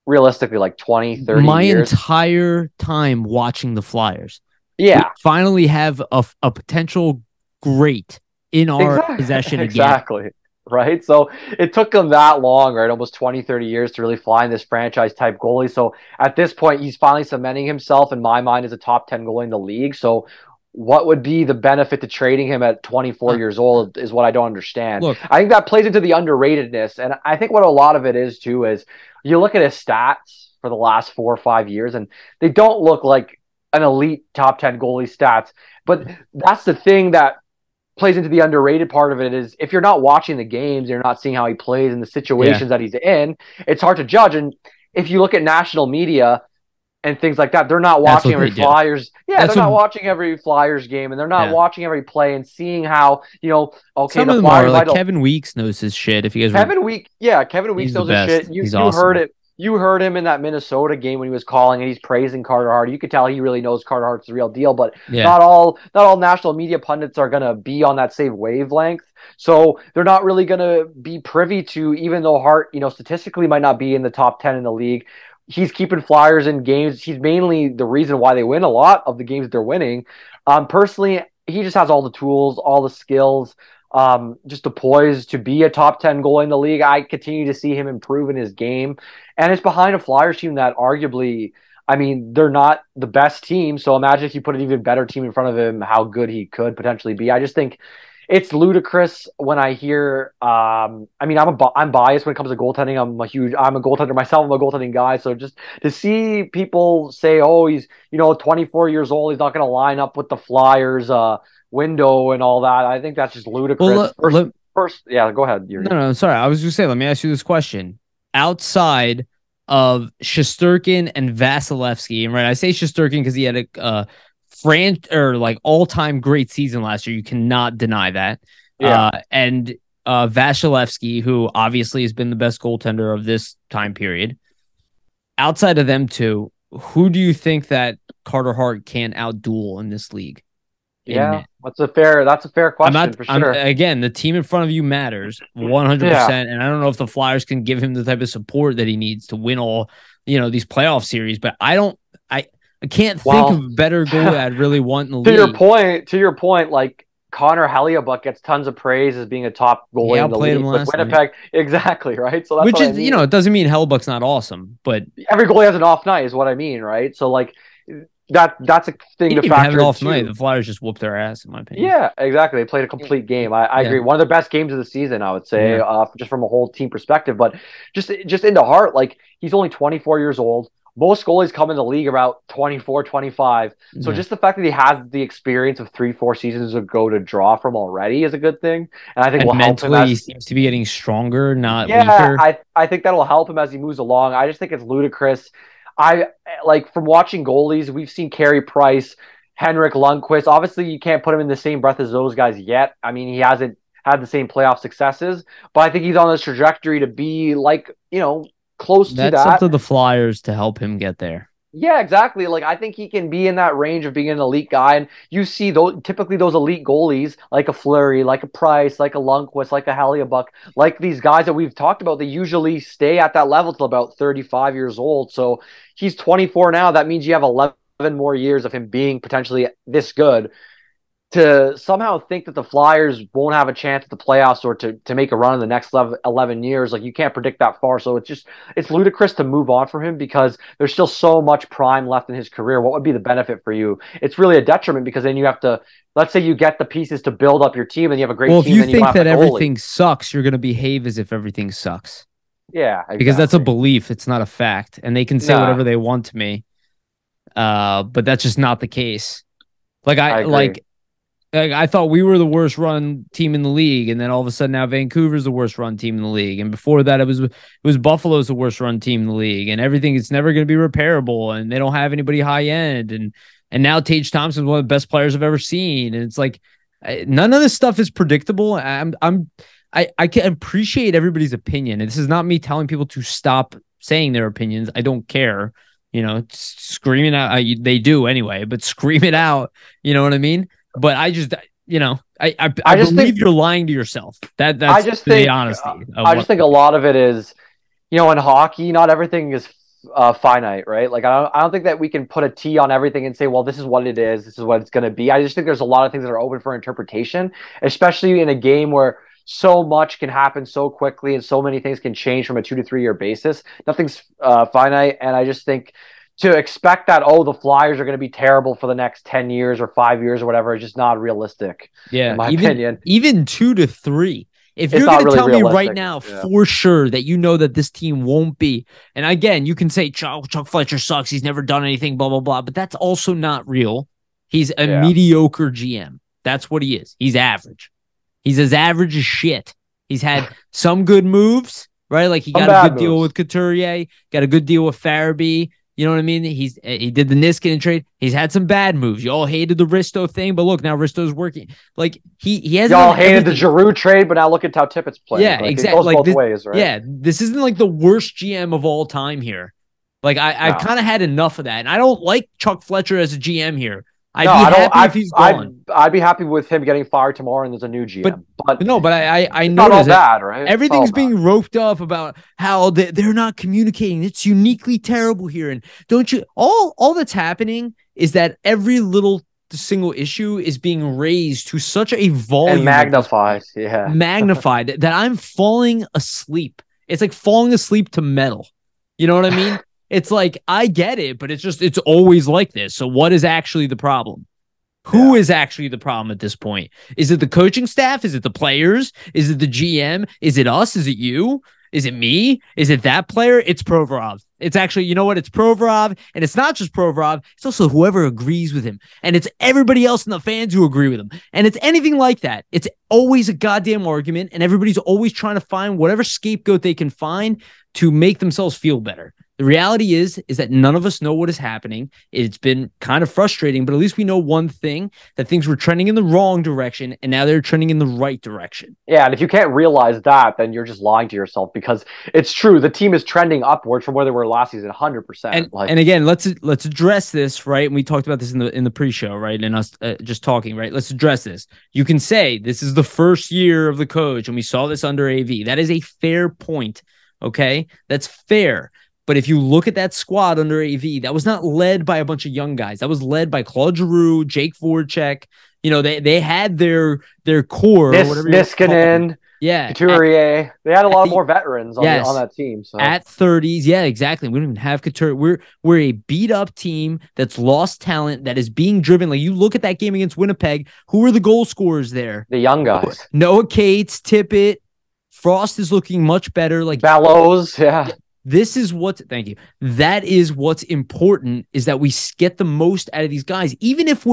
Realistically, like 20, 30 My years. entire time watching the Flyers. Yeah. We finally have a potential great in our possession again. Exactly. Right? So it took them that long, right? Almost 20, 30 years to really find this franchise type goalie. So at this point, he's finally cementing himself, in my mind, as a top 10 goalie in the league. So what would be the benefit to trading him at 24 years old is what I don't understand. Look, I think that plays into the underratedness. And I think what a lot of it is too is you look at his stats for the last 4 or 5 years, and they don't look like an elite top 10 goalie stats. But that's the thing that plays into the underrated part of it is, if you're not watching the games, you're not seeing how he plays in the situations that he's in, it's hard to judge. And if you look at national media and things like that, they're not watching every Flyers. Yeah, they're not watching every Flyers game, and they're not watching every play and seeing how, okay, some of them are like Kevin Weeks knows his shit. If you guys Kevin Weeks knows his shit. You awesome. Heard it. You heard him in that Minnesota game when he was calling, and he's praising Carter Hart. You could tell he really knows Carter Hart's the real deal, but not all national media pundits are going to be on that same wavelength. So they're not really going to be privy to, even though Hart, statistically might not be in the top 10 in the league, he's keeping Flyers in games. He's mainly the reason why they win a lot of the games they're winning. Personally, he just has all the tools, all the skills, just the poise to be a top 10 goalie in the league. I continue to see him improve in his game. And it's behind a Flyers team that arguably, I mean, they're not the best team. So imagine if you put an even better team in front of him, how good he could potentially be. I just think it's ludicrous when I hear, I'm biased when it comes to goaltending. I'm a goaltender myself. I'm a goaltending guy. So just to see people say, oh, he's, 24 years old, he's not going to line up with the Flyers window and all that, I think that's just ludicrous. First, go ahead, Yuri. No, sorry. I was just saying, let me ask you this question. Outside of Shesterkin and Vasilevsky. And right, I say Shesterkin because he had a like all-time great season last year. You cannot deny that. Yeah. And Vasilevsky, who obviously has been the best goaltender of this time period. Outside of them two, who do you think that Carter Hart can outduel in this league? Yeah, that's a fair question for sure. Again, the team in front of you matters 100%. And I don't know if the Flyers can give him the type of support that he needs to win all, these playoff series, but I can't think of a better goalie I'd really want in the league. To your point, like Connor Hellebuyck gets tons of praise as being a top goalie in the league with Winnipeg. Night. Exactly, right? So that's which is, it doesn't mean Hellebuyck's not awesome, but every goalie has an off night is what I mean, right? So like that's a thing to factor have an off night. The Flyers just whooped their ass, in my opinion. Yeah, exactly. They played a complete game. I agree. One of their best games of the season, I would say, just from a whole team perspective. But just into Hart, like he's only 24 years old. Most goalies come in the league about 24, 25. So just the fact that he has the experience of 3-4 seasons ago to draw from already is a good thing. And I think will help him. He seems to be getting stronger, not weaker. I think that'll help him as he moves along. I just think it's ludicrous. From watching goalies, we've seen Carey Price, Henrik Lundqvist. Obviously, you can't put him in the same breath as those guys yet. I mean, he hasn't had the same playoff successes, but I think he's on this trajectory to be close to that. That's up to the Flyers to help him get there. Yeah, exactly. Like I think he can be in that range of being an elite guy, and you see typically those elite goalies like a Fleury, like a Price, like a Lundqvist, like a Hellebuyck, like these guys that we've talked about. They usually stay at that level till about 35 years old. So he's 24 now. That means you have 11 more years of him being potentially this good. To somehow think that the Flyers won't have a chance at the playoffs or to make a run in the next 11 years, like you can't predict that far. So it's ludicrous to move on from him because there's still so much prime left in his career. What would be the benefit for you? It's really a detriment because then you have to, let's say you get the pieces to build up your team and you have a great team. Well, if you think that everything sucks, you're going to behave as if everything sucks. Yeah, exactly. Because that's a belief. It's not a fact. And they can say whatever they want to me. But that's just not the case. I thought we were the worst run team in the league, and then all of a sudden now Vancouver's the worst run team in the league, and before that it was Buffalo's the worst run team in the league, and everything is never going to be repairable, and they don't have anybody high end, and now Tage Thompson's one of the best players I've ever seen, and it's like none of this stuff is predictable. I can appreciate everybody's opinion, and this is not me telling people to stop saying their opinions. I don't care, screaming out. They do anyway, but scream it out. You know what I mean? But I just, I believe you're lying to yourself. That's the honesty. I just think a lot of it is, in hockey, not everything is finite, right? Like I don't think that we can put a T on everything and say, well, this is what it is. This is what it's going to be. I just think there's a lot of things that are open for interpretation, especially in a game where so much can happen so quickly and so many things can change from a 2 to 3 year basis. Nothing's finite. And I just think to expect that, the Flyers are going to be terrible for the next 10 years or 5 years or whatever is just not realistic. Yeah. In my opinion. Even 2 to 3. If you're going to tell me right now for sure that you know that this team won't be, and again, you can say Chuck Fletcher sucks. He's never done anything, blah, blah, blah. But that's also not real. He's a mediocre GM. That's what he is. He's average. He's as average as shit. He's had some good moves, right? Like he got a good deal with Couturier, got a good deal with Farabee. You know what I mean? He did the Niskanen trade. He's had some bad moves. You all hated the Risto thing, but look, now Risto's working. Like he has. Y'all hated the Giroux trade, but now look at how Tippett's playing. Yeah, exactly. It goes both ways, right? Yeah, this isn't like the worst GM of all time here. Like I kind of had enough of that, and I don't like Chuck Fletcher as a GM here. I'd be happy if he's gone. I'd be happy with him getting fired tomorrow and there's a new GM. But I know not all bad, right? Everything's being roped up about how they're not communicating. It's uniquely terrible here. And don't you all that's happening is that every little single issue is being raised to such a volume and magnified that I'm falling asleep. It's like falling asleep to metal. You know what I mean? It's like, I get it, but it's always like this. So what is actually the problem? Who is actually the problem at this point? Is it the coaching staff? Is it the players? Is it the GM? Is it us? Is it you? Is it me? Is it that player? It's Provorov. It's actually, you know what? It's Provorov. And it's not just Provorov. It's also whoever agrees with him. And it's everybody else in the fans who agree with him. And it's anything like that. It's always a goddamn argument. And everybody's always trying to find whatever scapegoat they can find to make themselves feel better. The reality is that none of us know what is happening. It's been kind of frustrating, but at least we know one thing, that things were trending in the wrong direction, and now they're trending in the right direction. Yeah, and if you can't realize that, then you're just lying to yourself because it's true. The team is trending upwards from where they were last season, 100%. And again, let's address this, right? And we talked about this in the pre-show, right? And us just talking, right? Let's address this. You can say this is the first year of the coach, and we saw this under AV. That is a fair point, okay? That's fair. But if you look at that squad under AV, that was not led by a bunch of young guys. That was led by Claude Giroux, Jake Voracek. You know, they had their core, Niskanen, Couturier. They had a lot more veterans on that team. So. At 30s, yeah, exactly. We don't even have Couturier. We're a beat up team that's lost talent, that is being driven. Like, you look at that game against Winnipeg. Who are the goal scorers there? The young guys. Noah Cates, Tippett, Frost is looking much better. Like Bellows, yeah. This is thank you. That is what's important, is that we get the most out of these guys, even if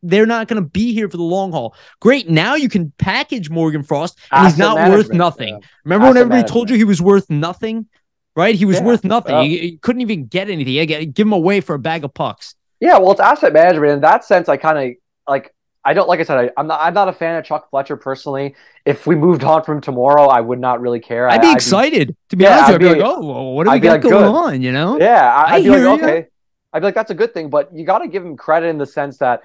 they're not going to be here for the long haul. Great. Now you can package Morgan Frost, and he's not worth nothing. Yeah. Remember when everybody told you he was worth nothing, right? He was worth nothing. You couldn't even get anything. You give him away for a bag of pucks. Yeah. Well, it's asset management. In that sense, I kind of like, I don't, like I said, I'm not a fan of Chuck Fletcher personally. If we moved on from tomorrow, I would not really care. I'd be excited, to be honest. I'd be like, oh, what do we got going on? You know? Yeah, I'd be like, okay. I'd be like, that's a good thing. But you got to give him credit in the sense that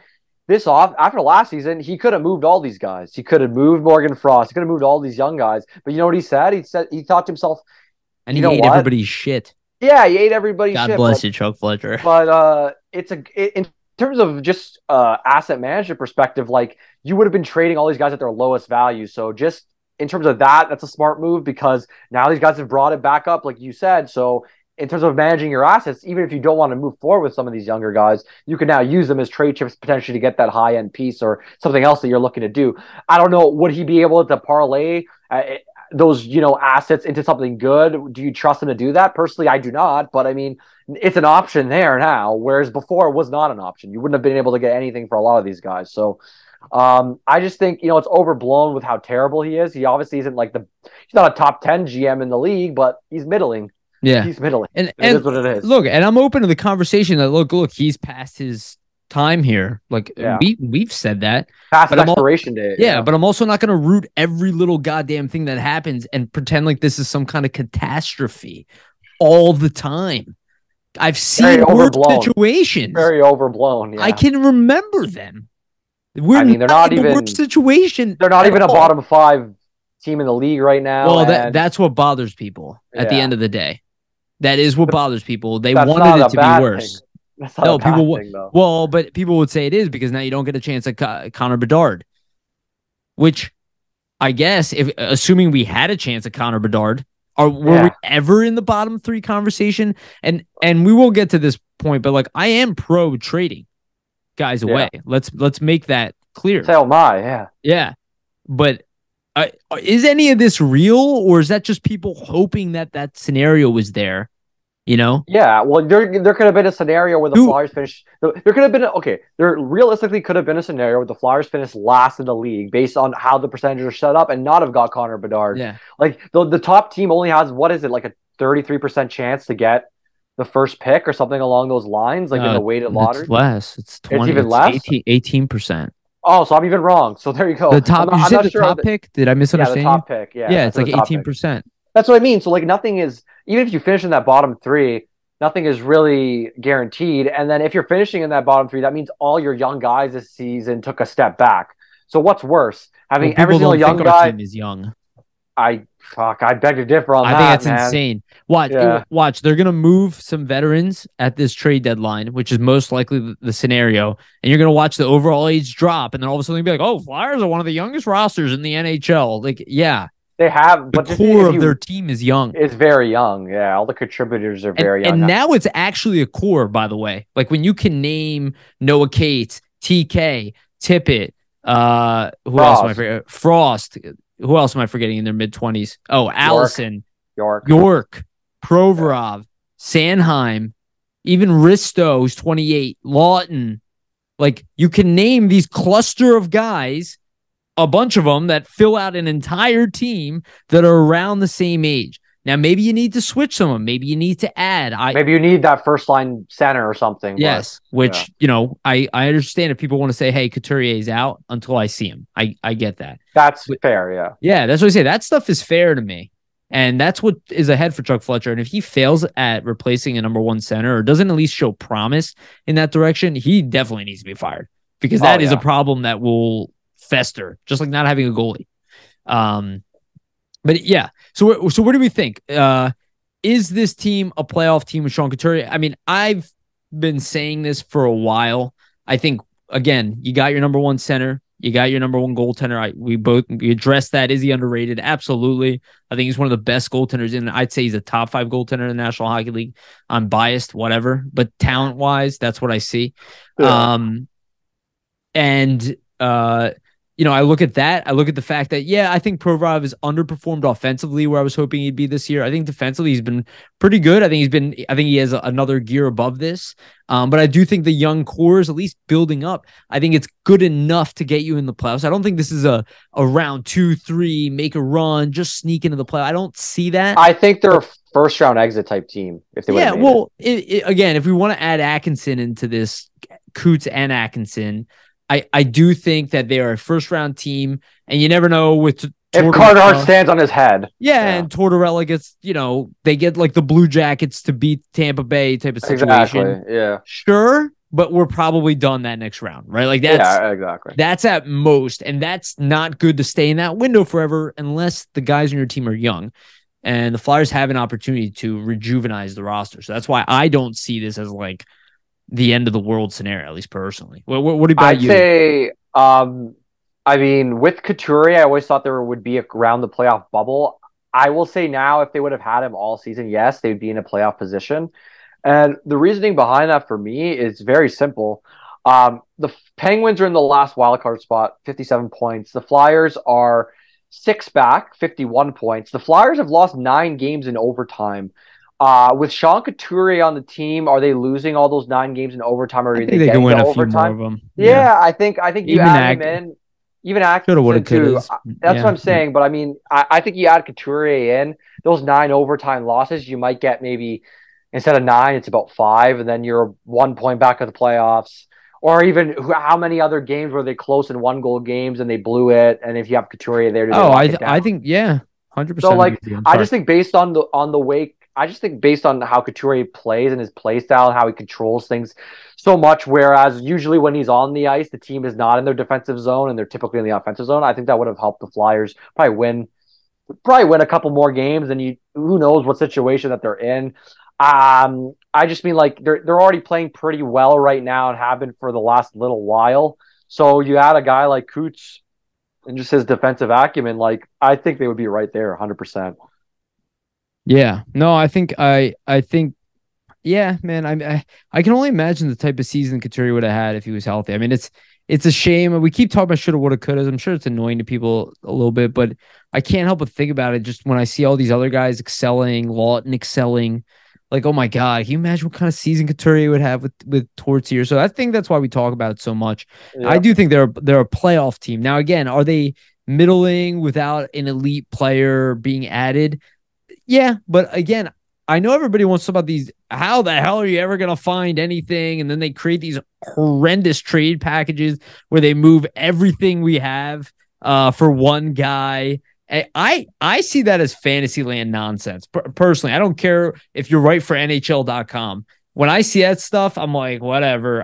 after last season, he could have moved all these guys. He could have moved Morgan Frost. He could have moved all these young guys. But you know what he said? He thought to himself, and he ate everybody's shit. Yeah, he ate everybody's shit. God bless you, Chuck Fletcher. But in terms of just asset management perspective, like, you would have been trading all these guys at their lowest value. So just in terms of that, that's a smart move, because now these guys have brought it back up, like you said. So in terms of managing your assets, even if you don't want to move forward with some of these younger guys, you can now use them as trade chips potentially to get that high end piece or something else that you're looking to do. I don't know. Would he be able to parlay those, assets into something good? Do you trust him to do that? Personally, I do not. But I mean, it's an option there now, whereas before it was not an option. You wouldn't have been able to get anything for a lot of these guys. So I just think, it's overblown with how terrible he is. He obviously isn't he's not a top 10 GM in the league, but he's middling. Yeah, he's middling. And it is what it is. Look, and I'm open to the conversation that look, he's past his time here. Like, we've said that. Past his expiration date. Yeah, but I'm also not going to root every little goddamn thing that happens and pretend like this is some kind of catastrophe all the time. I've seen worse situations. Very overblown. Yeah. I can remember them. They're not even worst situation. They're not even a bottom 5 team in the league right now. Well, that's what bothers people at the end of the day. That is what bothers people. They wanted it to be worse. That's not a bad thing, though. Well, but people would say it is, because now you don't get a chance at Connor Bedard, which I guess, assuming we had a chance at Connor Bedard, were we ever in the bottom 3 conversation? And we will get to this point, but like, I am pro trading guys away. Let's make that clear. So am I, yeah. But is any of this real, or is that just people hoping that scenario was there? Yeah, well, there could have been a scenario where the Flyers finished. There could have been there realistically could have been a scenario where the Flyers finished last in the league based on how the percentages are set up, and not have got Connor Bedard. Yeah, like the top team only has, what is it, like a 33% chance to get the first pick or something along those lines, like in the weighted lottery. It's less. It's 20. It's even less. 18%. Oh, so I'm even wrong. So there you go. The top. You said the top pick? Did I misunderstand? Yeah, the top pick. Yeah, it's like 18%. That's what I mean. So like, nothing is, even if you finish in that bottom 3, nothing is really guaranteed. And then if you're finishing in that bottom 3, that means all your young guys this season took a step back. So what's worse, having every single young guy? Our team is young. I beg to differ on that. I think that's insane. Watch. They're gonna move some veterans at this trade deadline, which is most likely the scenario. And you're gonna watch the overall age drop, and then all of a sudden you'll be like, "Oh, Flyers are one of the youngest rosters in the NHL." Like, yeah, they have, but the core of their team is young. It's very young. Yeah, all the contributors are very young. And now it's actually a core, by the way. Like, when you can name Noah Cates, TK, Tippett, who else am I forgetting? Frost. Who else am I forgetting in their mid-20s? Oh, Allison, York, Provorov, Sanheim, even Risto, who's 28, Lawton. Like, you can name these cluster of guys, a bunch of them that fill out an entire team that are around the same age. Now, maybe you need to switch someone. Maybe you need to add. Maybe you need that first line center or something. Yes, but, which, I understand if people want to say, hey, Couturier's out until I see him. I get that. That's But, fair, yeah. Yeah, that's what I say. That stuff is fair to me. And that's what is ahead for Chuck Fletcher. And if he fails at replacing a number one center or doesn't at least show promise in that direction, he definitely needs to be fired because that is a problem that will fester, just like not having a goalie. But yeah, so what do we think? Is this team a playoff team with Sean Couturier? I mean, I've been saying this for a while. I think, again, you got your number one center. You got your number one goaltender. We addressed that. Is he underrated? Absolutely. I think he's one of the best goaltenders in. I'd say he's a top 5 goaltender in the National Hockey League. I'm biased, whatever, but talent wise, that's what I see. Yeah. I look at that. I look at the fact that, I think Provorov has underperformed offensively where I was hoping he'd be this year. I think defensively he's been pretty good. I think he has another gear above this. But I do think the young core is at least building up. I think it's good enough to get you in the playoffs. I don't think this is a round 2, 3, make a run, just sneak into the playoffs. I don't see that. I think they're a first round exit type team. If they again, if we want to add Atkinson into this, Coots and Atkinson, I do think that they are a first round team, and you never know with if Carter Hart stands on his head. Yeah, and Tortorella gets, they get like the Blue Jackets to beat Tampa Bay type of situation. Exactly. Yeah. Sure, but we're probably done that next round, right? Like exactly. That's at most, and that's not good to stay in that window forever unless the guys on your team are young. And the Flyers have an opportunity to rejuvenize the roster. So that's why I don't see this as like the end of the world scenario, at least personally. What about you? I'd say, with Couturier, I always thought there would be around the playoff bubble. I will say now, if they would have had him all season, yes, they'd be in a playoff position. And the reasoning behind that for me is very simple. The Penguins are in the last wildcard spot, 57 points. The Flyers are 6 back, 51 points. The Flyers have lost 9 games in overtime. With Sean Couturier on the team, are they losing all those 9 games in overtime, or are they can win a few more of them? Yeah, I think you add him in. Even Atkinson too. That's what I'm saying. But I think you add Couturier in, those 9 overtime losses, you might get maybe instead of 9, it's about 5, and then you're 1 point back of the playoffs. Or even how many other games were they close in 1-goal games and they blew it? And if you have Couturier there, I think 100%. So I just think based on the way. I just think based on how Couturier plays and his play style, how he controls things so much, whereas usually when he's on the ice, the team is not in their defensive zone and they're typically in the offensive zone. I think that would have helped the Flyers probably win a couple more games, and who knows what situation that they're in. I just mean like they're already playing pretty well right now and have been for the last little while. So you add a guy like Coots and just his defensive acumen, like I think they would be right there 100%. Yeah, no, I think, yeah, man, I can only imagine the type of season Couturier would have had if he was healthy. I mean, it's a shame. We keep talking about shoulda, woulda, coulda. I'm sure it's annoying to people a little bit, but I can't help but think about it just when I see all these other guys excelling, Lawton excelling, like, oh my God, can you imagine what kind of season Couturier would have with Torts here? So I think that's why we talk about it so much. Yeah. I do think they're a playoff team. Now, again, are they middling without an elite player being added? Yeah, but again, I know everybody wants to talk about these. How the hell are you ever going to find anything? And then they create these horrendous trade packages where they move everything we have for one guy. I see that as Fantasyland nonsense. Personally, I don't care if you're right for NHL.com. When I see that stuff, I'm like, whatever.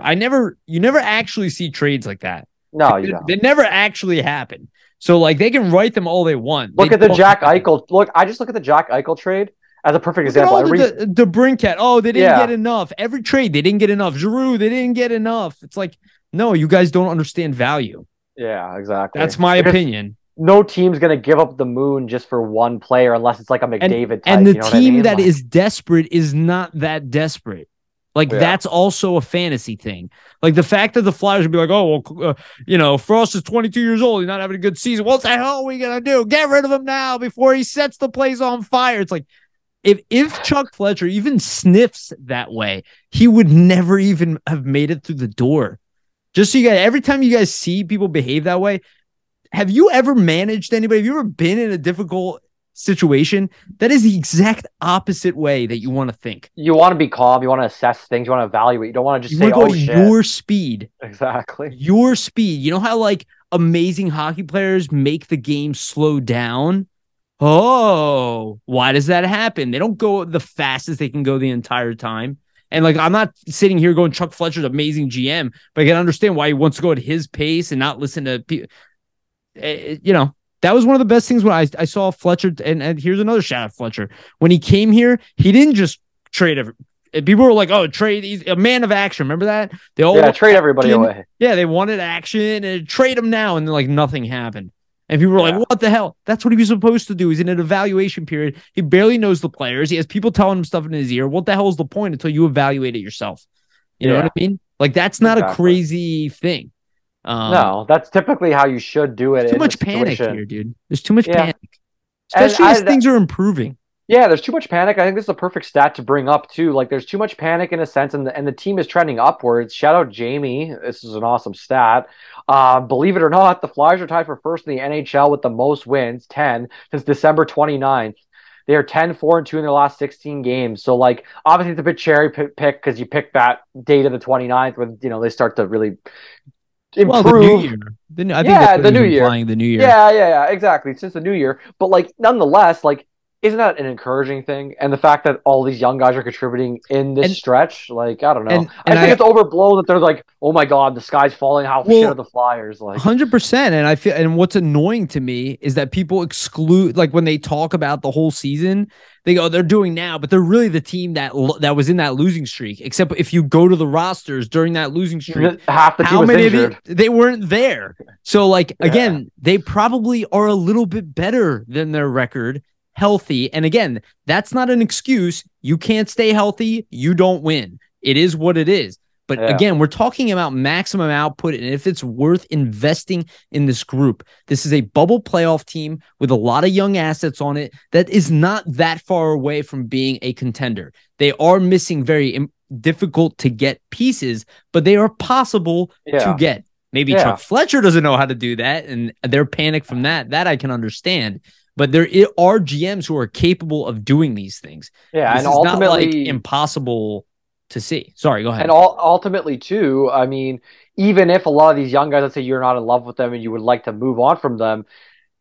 You never actually see trades like that. No, you don't. They never actually happen. So, like, they can write them all they want. Look at the Jack Eichel. I just look at the Jack Eichel trade as a perfect example. The Brinket. Oh, they didn't get enough. Every trade, they didn't get enough. Giroux, they didn't get enough. It's like, no, you guys don't understand value. Yeah, exactly. That's my opinion. No team's going to give up the moon just for one player unless it's like a McDavid type. And the team that is desperate is not that desperate. Like, that's also a fantasy thing. Like, the fact that the Flyers would be like, oh, well, Frost is 22 years old. He's not having a good season. What the hell are we going to do? Get rid of him now before he sets the place on fire. It's like, if Chuck Fletcher even sniffs that way, he would never even have made it through the door. Just so you guys, every time you guys see people behave that way, have you ever managed anybody? Have you ever been in a difficult situation, that is the exact opposite way that you want to think. You want to be calm. You want to assess things. You want to evaluate. You don't want to just You say, want to go "Oh at shit." your speed. Exactly. Your speed. You know how like amazing hockey players make the game slow down? Oh, why does that happen? They don't go the fastest they can go the entire time. And like, I'm not sitting here going Chuck Fletcher's amazing GM, but I can understand why he wants to go at his pace and not listen to people. You know, that was one of the best things when I saw Fletcher. And here's another shout out Fletcher. When he came here, he didn't just trade every. People were like, "Oh, trade! He's a man of action." Remember that? They all Trade everybody action. away. Yeah, they wanted action and trade him now, and then like nothing happened. And people were like, "What the hell?" That's what he was supposed to do. He's in an evaluation period. He barely knows the players. He has people telling him stuff in his ear. What the hell is the point until you evaluate it yourself? You know what I mean? Like that's not a crazy thing. No, that's typically how you should do it. Too much panic here, dude. There's too much panic, especially as things are improving. Yeah, there's too much panic. I think this is a perfect stat to bring up too. Like, there's too much panic in a sense, and the team is trending upwards. Shout out Jamie. This is an awesome stat. Believe it or not, the Flyers are tied for first in the NHL with the most wins, 10, since December 29th. They are 10-4-2 in their last 16 games. So, like, obviously it's a bit cherry pick because you pick that date of the 29th when, they start to really improve. Well, the new year. I think that's the new year. The new year. Yeah, exactly. Since the new year. But, like, nonetheless, like, isn't that an encouraging thing? And the fact that all these young guys are contributing in this stretch, like, I don't know. I think it's overblown that they're like, oh my God, the sky's falling. How shit are the Flyers? Like 100%. And I feel, and what's annoying to me is that people exclude, like when they talk about the whole season, they go, they're doing now, but they're really the team that was in that losing streak. Except if you go to the rosters during that losing streak, half the team was injured. They weren't there. So, like, again, they probably are a little bit better than their record. Healthy. And again, that's not an excuse. You can't stay healthy. You don't win. It is what it is. But again, we're talking about maximum output. And if it's worth investing in this group, this is a bubble playoff team with a lot of young assets on it that is not that far away from being a contender. They are missing very difficult to get pieces, but they are possible to get. Maybe Chuck Fletcher doesn't know how to do that, and they're panicked from that. That I can understand. But there are GMs who are capable of doing these things. Yeah, this and is ultimately not like impossible to see. Sorry, go ahead. And ultimately, too, I mean, even if a lot of these young guys, let's say you're not in love with them and you would like to move on from them,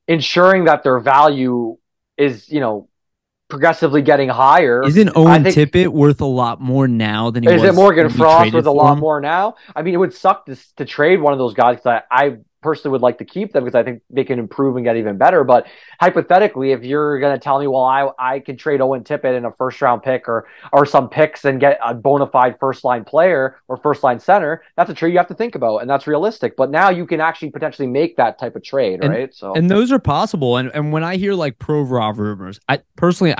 ensuring that their value is, progressively getting higher. Isn't Owen Tippett worth a lot more now than he was? Is it Morgan Frost worth a lot more now? I mean, it would suck to trade one of those guys because I personally would like to keep them because I think they can improve and get even better. But hypothetically, if you're going to tell me, well, I can trade Owen Tippett in a first round pick or some picks and get a bona fide first line player or first line center, that's a trade you have to think about, and that's realistic. But now you can actually potentially make that type of trade, right? And those are possible. And when I hear like Provorov rumors, I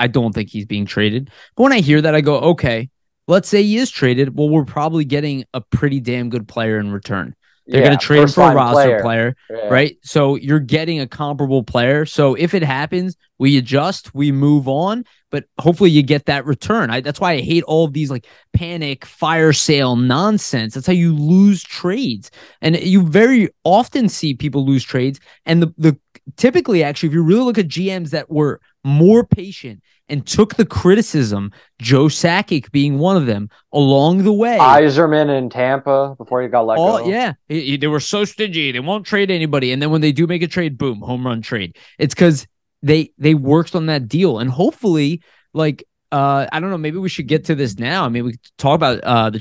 don't think he's being traded. But when I hear that, I go, okay, let's say he is traded. Well, we're probably getting a pretty damn good player in return. They're going to trade him for a roster player, right? So you're getting a comparable player. So if it happens, we adjust, we move on, but hopefully you get that return. That's why I hate all of these like panic, fire sale nonsense. That's how you lose trades. And you very often see people lose trades. And the typically, actually, if you really look at GMs that were more patient and took the criticism, Joe Sakic being one of them, along the way. Yzerman in Tampa before he got let go. Oh, yeah. They were so stingy. They won't trade anybody. And then when they do make a trade, boom, home run trade. It's because they worked on that deal. And hopefully, like, I don't know, maybe we should get to this now. I mean, we could talk about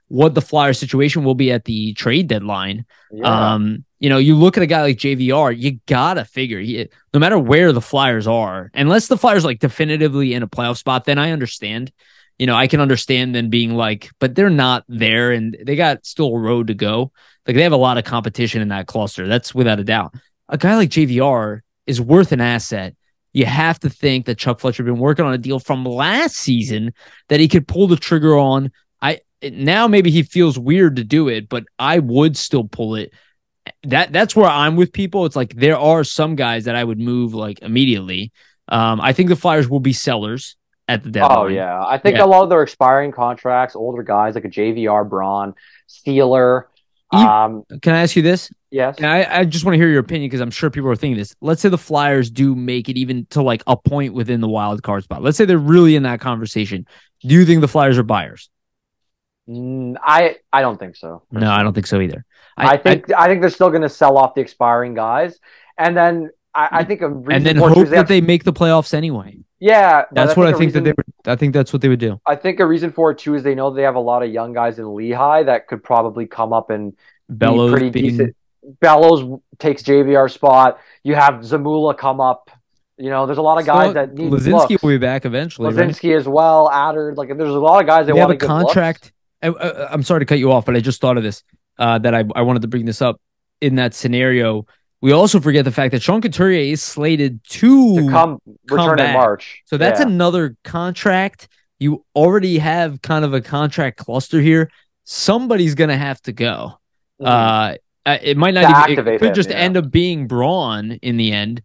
what the Flyers situation will be at the trade deadline. Yeah. You look at a guy like JVR, you gotta figure no matter where the Flyers are, unless the Flyers like definitively in a playoff spot, then I understand. I can understand them being like, but they're not there and they got still a road to go. Like they have a lot of competition in that cluster. That's without a doubt. A guy like JVR is worth an asset. You have to think that Chuck Fletcher had been working on a deal from last season that he could pull the trigger on. Now maybe he feels weird to do it, but I would still pull it. That's where I'm with people. It's like there are some guys that I would move like immediately. I think the Flyers will be sellers at the deadline. Oh yeah, I think a lot of their expiring contracts, older guys like a JVR, Braun, Steeler. Can I ask you this? Yes. And I just want to hear your opinion because I'm sure people are thinking this. Let's say the Flyers do make it even to like a point within the wild card spot. Let's say they're really in that conversation. Do you think the Flyers are buyers? I don't think so. No, I Personally. don't think so either. I think they're still going to sell off the expiring guys, and then I think a And reason then for it too hope is that they make the playoffs anyway. yeah, but That's what I think that they would. I think that's what they would do. I think a reason for it too is they know they have a lot of young guys in Lehigh that could probably come up and be Bellows pretty being decent. Bellows takes JVR's spot. You have Zamula come up. You know, there's a lot of guys still that need Lazinski looks. will be back eventually, right? Lazinski as well, Adder. Like, there's a lot of guys that They have want a to give looks. contract. I'm sorry to cut you off, but I just thought of this. That I wanted to bring this up in that scenario. We also forget the fact that Sean Couturier is slated To to come return in back. March. So that's Yeah. another contract. You already have kind of a contract cluster here. Somebody's gonna have to go. Mhm. It might To not even. It activate could him, just yeah. end up being Braun in the end,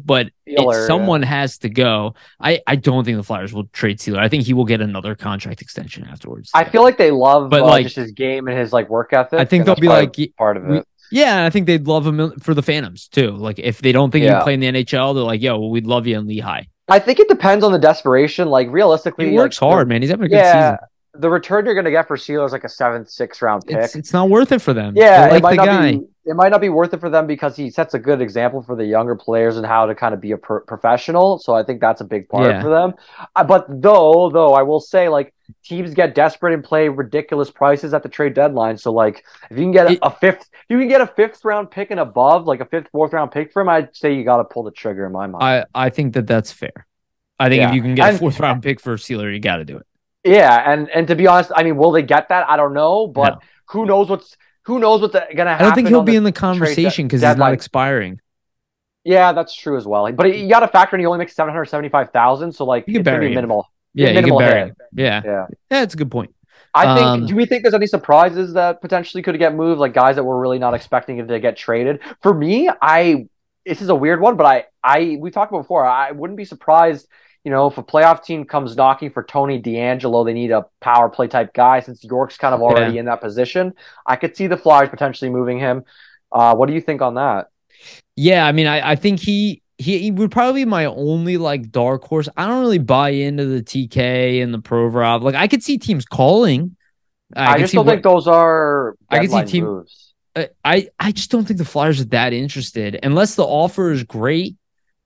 But Sealer, someone yeah. has to go. I don't think the Flyers will trade Sealer. I think he will get another contract extension afterwards. I feel like they love But like, just his game and his like work I ethic, think and they'll that's be probably like, part of we, it. yeah, I think they'd love him for the Phantoms too. Like, if they don't think he can Yeah. play in the NHL, they're like, yo, well, we'd love you in Lehigh. I think it depends on the desperation. Like, He realistically, like works hard, man. He's having a good yeah, season. the return you're gonna get for Sealer is like a seventh, sixth round It's pick. it's not worth it for them. They Yeah, like the guy. it might not be worth it for them because he sets a good example for the younger players and how to kind of be a professional. So I think that's a big part Yeah. for them. But though I will say like teams get desperate and play ridiculous prices at the trade deadline. So like if you can get It, a fifth round pick and above, like a fifth, fourth round pick for him, I'd say you got to pull the trigger in my mind. I think that that's fair. I think if Yeah, you can get a and fourth round pick for Sealer, you got to do it. yeah, and to be honest, I mean, will they get that? I don't know, but No, who knows what's gonna I don't think happen he'll on be the in the conversation because he's not deadline. expiring. Yeah, that's true as well. But you got to factor in he only makes 775,000, so like You can it's gonna be bury him. minimal, Yeah, you can minimal bury hit. him. Yeah, Yeah, yeah, it's a good point. I think. Um, Do we think there's any surprises that potentially could get moved, like guys that we're really not expecting to get traded? For me, I this is a weird one, but I we talked about before. I wouldn't be surprised. You know, if a playoff team comes knocking for Tony DeAngelo, they need a power play type guy. Since York's kind of yeah, already in that position, I could see the Flyers potentially moving him. What do you think on that? yeah. I mean, I think he would probably be my only like dark horse. I don't really buy into the TK and the Provorov. Like, I could see teams calling. I I could just see don't think what those are I could see deadline team. moves. I just don't think the Flyers are that interested unless the offer is great.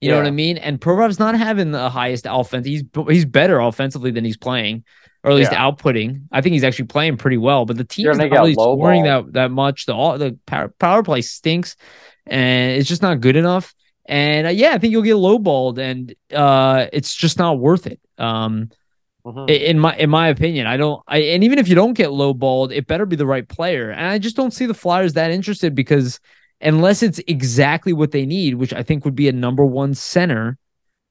You know what I Yeah, mean? And Provorov's not having the highest offense. He's better offensively than he's playing, or at least yeah. outputting. I think he's actually playing pretty well, but the You're team's gonna not get really scoring lowballed. that much. The power play stinks, and it's just not good enough. And yeah, I think you'll get lowballed, and it's just not worth it. Hmm. In my opinion, and even if you don't get lowballed, it better be the right player. And I just don't see the Flyers that interested because unless it's exactly what they need, which I think would be a number one center,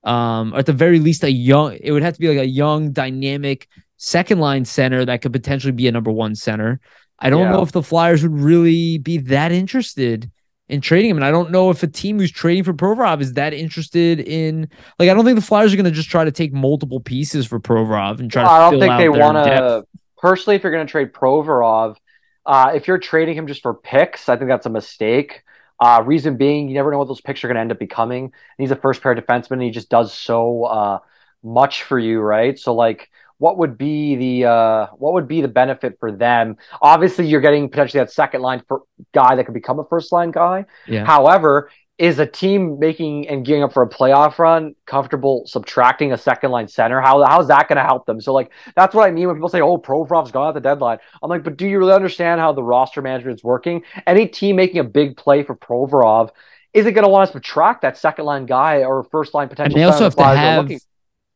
or at the very least it would have to be like a young, dynamic second line center that could potentially be a number one center. I don't know Yeah. if the Flyers would really be that interested in trading him. And I don't know if a team who's trading for Provorov is that interested in, like, I don't think the Flyers are going to just try to take multiple pieces for Provorov and try Well, to I don't fill think they out their want depth. to. Personally, if you're going to trade Provorov, if you're trading him just for picks, I think that's a mistake. Reason being, you never know what those picks are going to end up becoming. And he's a first pair defenseman, and he just does so much for you, right? So, like, what would be the benefit for them? Obviously, you're getting potentially that second line for guy that could become a first line guy. Yeah. However, is a team making and gearing up for a playoff run comfortable subtracting a second line center? How's that going to help them? So like that's what I mean when people say, "Oh, Provorov's gone at the deadline." I'm like, but do you really understand how the roster management is working? Any team making a big play for Provorov isn't going to want to subtract that second line guy or first line And potential they center also the have to Flyers are looking have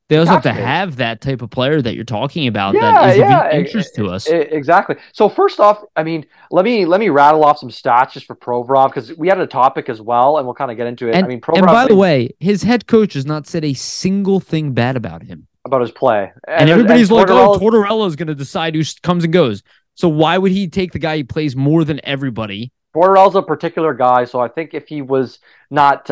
They also have cap to space. have that type of player that you're talking about that Yeah, is of yeah, interest to us. exactly. So first off, I mean, let me rattle off some stats just for Provorov because we had a topic as well, and we'll kind of get into it. I And mean, and Provorov's by the been way, his head coach has not said a single thing bad about him. about his play, And and everybody's like, "Oh, Tortorella. Tortorella is going to decide who comes and goes." So why would he take the guy who plays more than everybody? Tortorella's a particular guy, so I think if he was not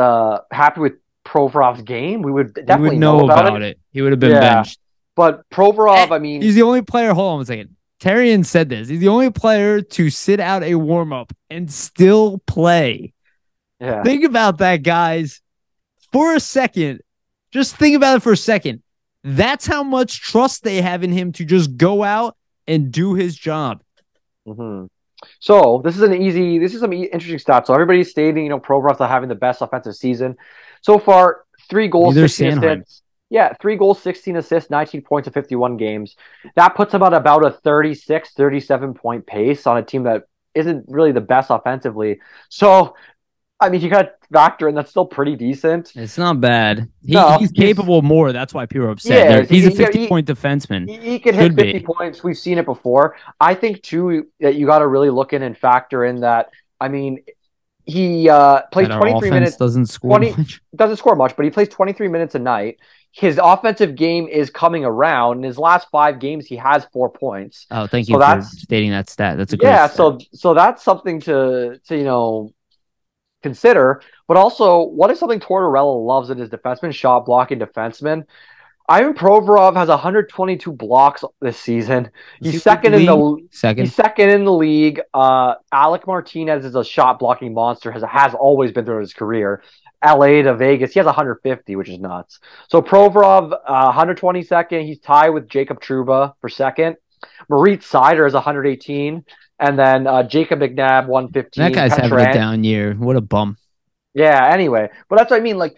happy with Provorov's game, we would We would definitely know know about about it. it. He would have been Yeah, benched. but Eh, Provorov, I mean, He's the only player. Hold on a second. Tarian said this. He's the only player to sit out a warm up and still play. Yeah. Think about that, guys. For a second, just think about it for a second. That's how much trust they have in him to just go out and do his job. Mm-hmm. So this is some interesting stats. So everybody's stating, Provorov's having the best offensive season so far. 3 goals, Neither 16 Sanheim. assists. Yeah, 3 goals, 16 assists, 19 points in 51 games. That puts him at about a 36, 37 point pace on a team that isn't really the best offensively. So, I mean, you got to factor in that's still pretty decent. It's not bad. No, He's capable of more. That's why people are upset. Yeah, He's a 50-point defenseman. He can hit 50 points. We've seen it before. I think, too, that you got to really look in and factor in that, I mean, he plays 23 minutes. Doesn't score much. Doesn't score much, but he plays 23 minutes a night. His offensive game is coming around. In his last 5 games, he has 4 points. Oh, thank you for stating that stat. That's a great stat. So that's something to consider. But also, what is something Tortorella loves in his defenseman? Shot blocking defenseman. Ivan Provorov has 122 blocks this season. He's second in the league. Alec Martinez is a shot blocking monster. Has always been throughout his career. LA to Vegas, he has 150, which is nuts. So Provorov, 122nd. He's tied with Jacob Trouba for second. Maurice Sider is 118, and then Jacob McNabb 115. That guy's having a down year. What a bum. Yeah. Anyway, but that's what I mean. Like,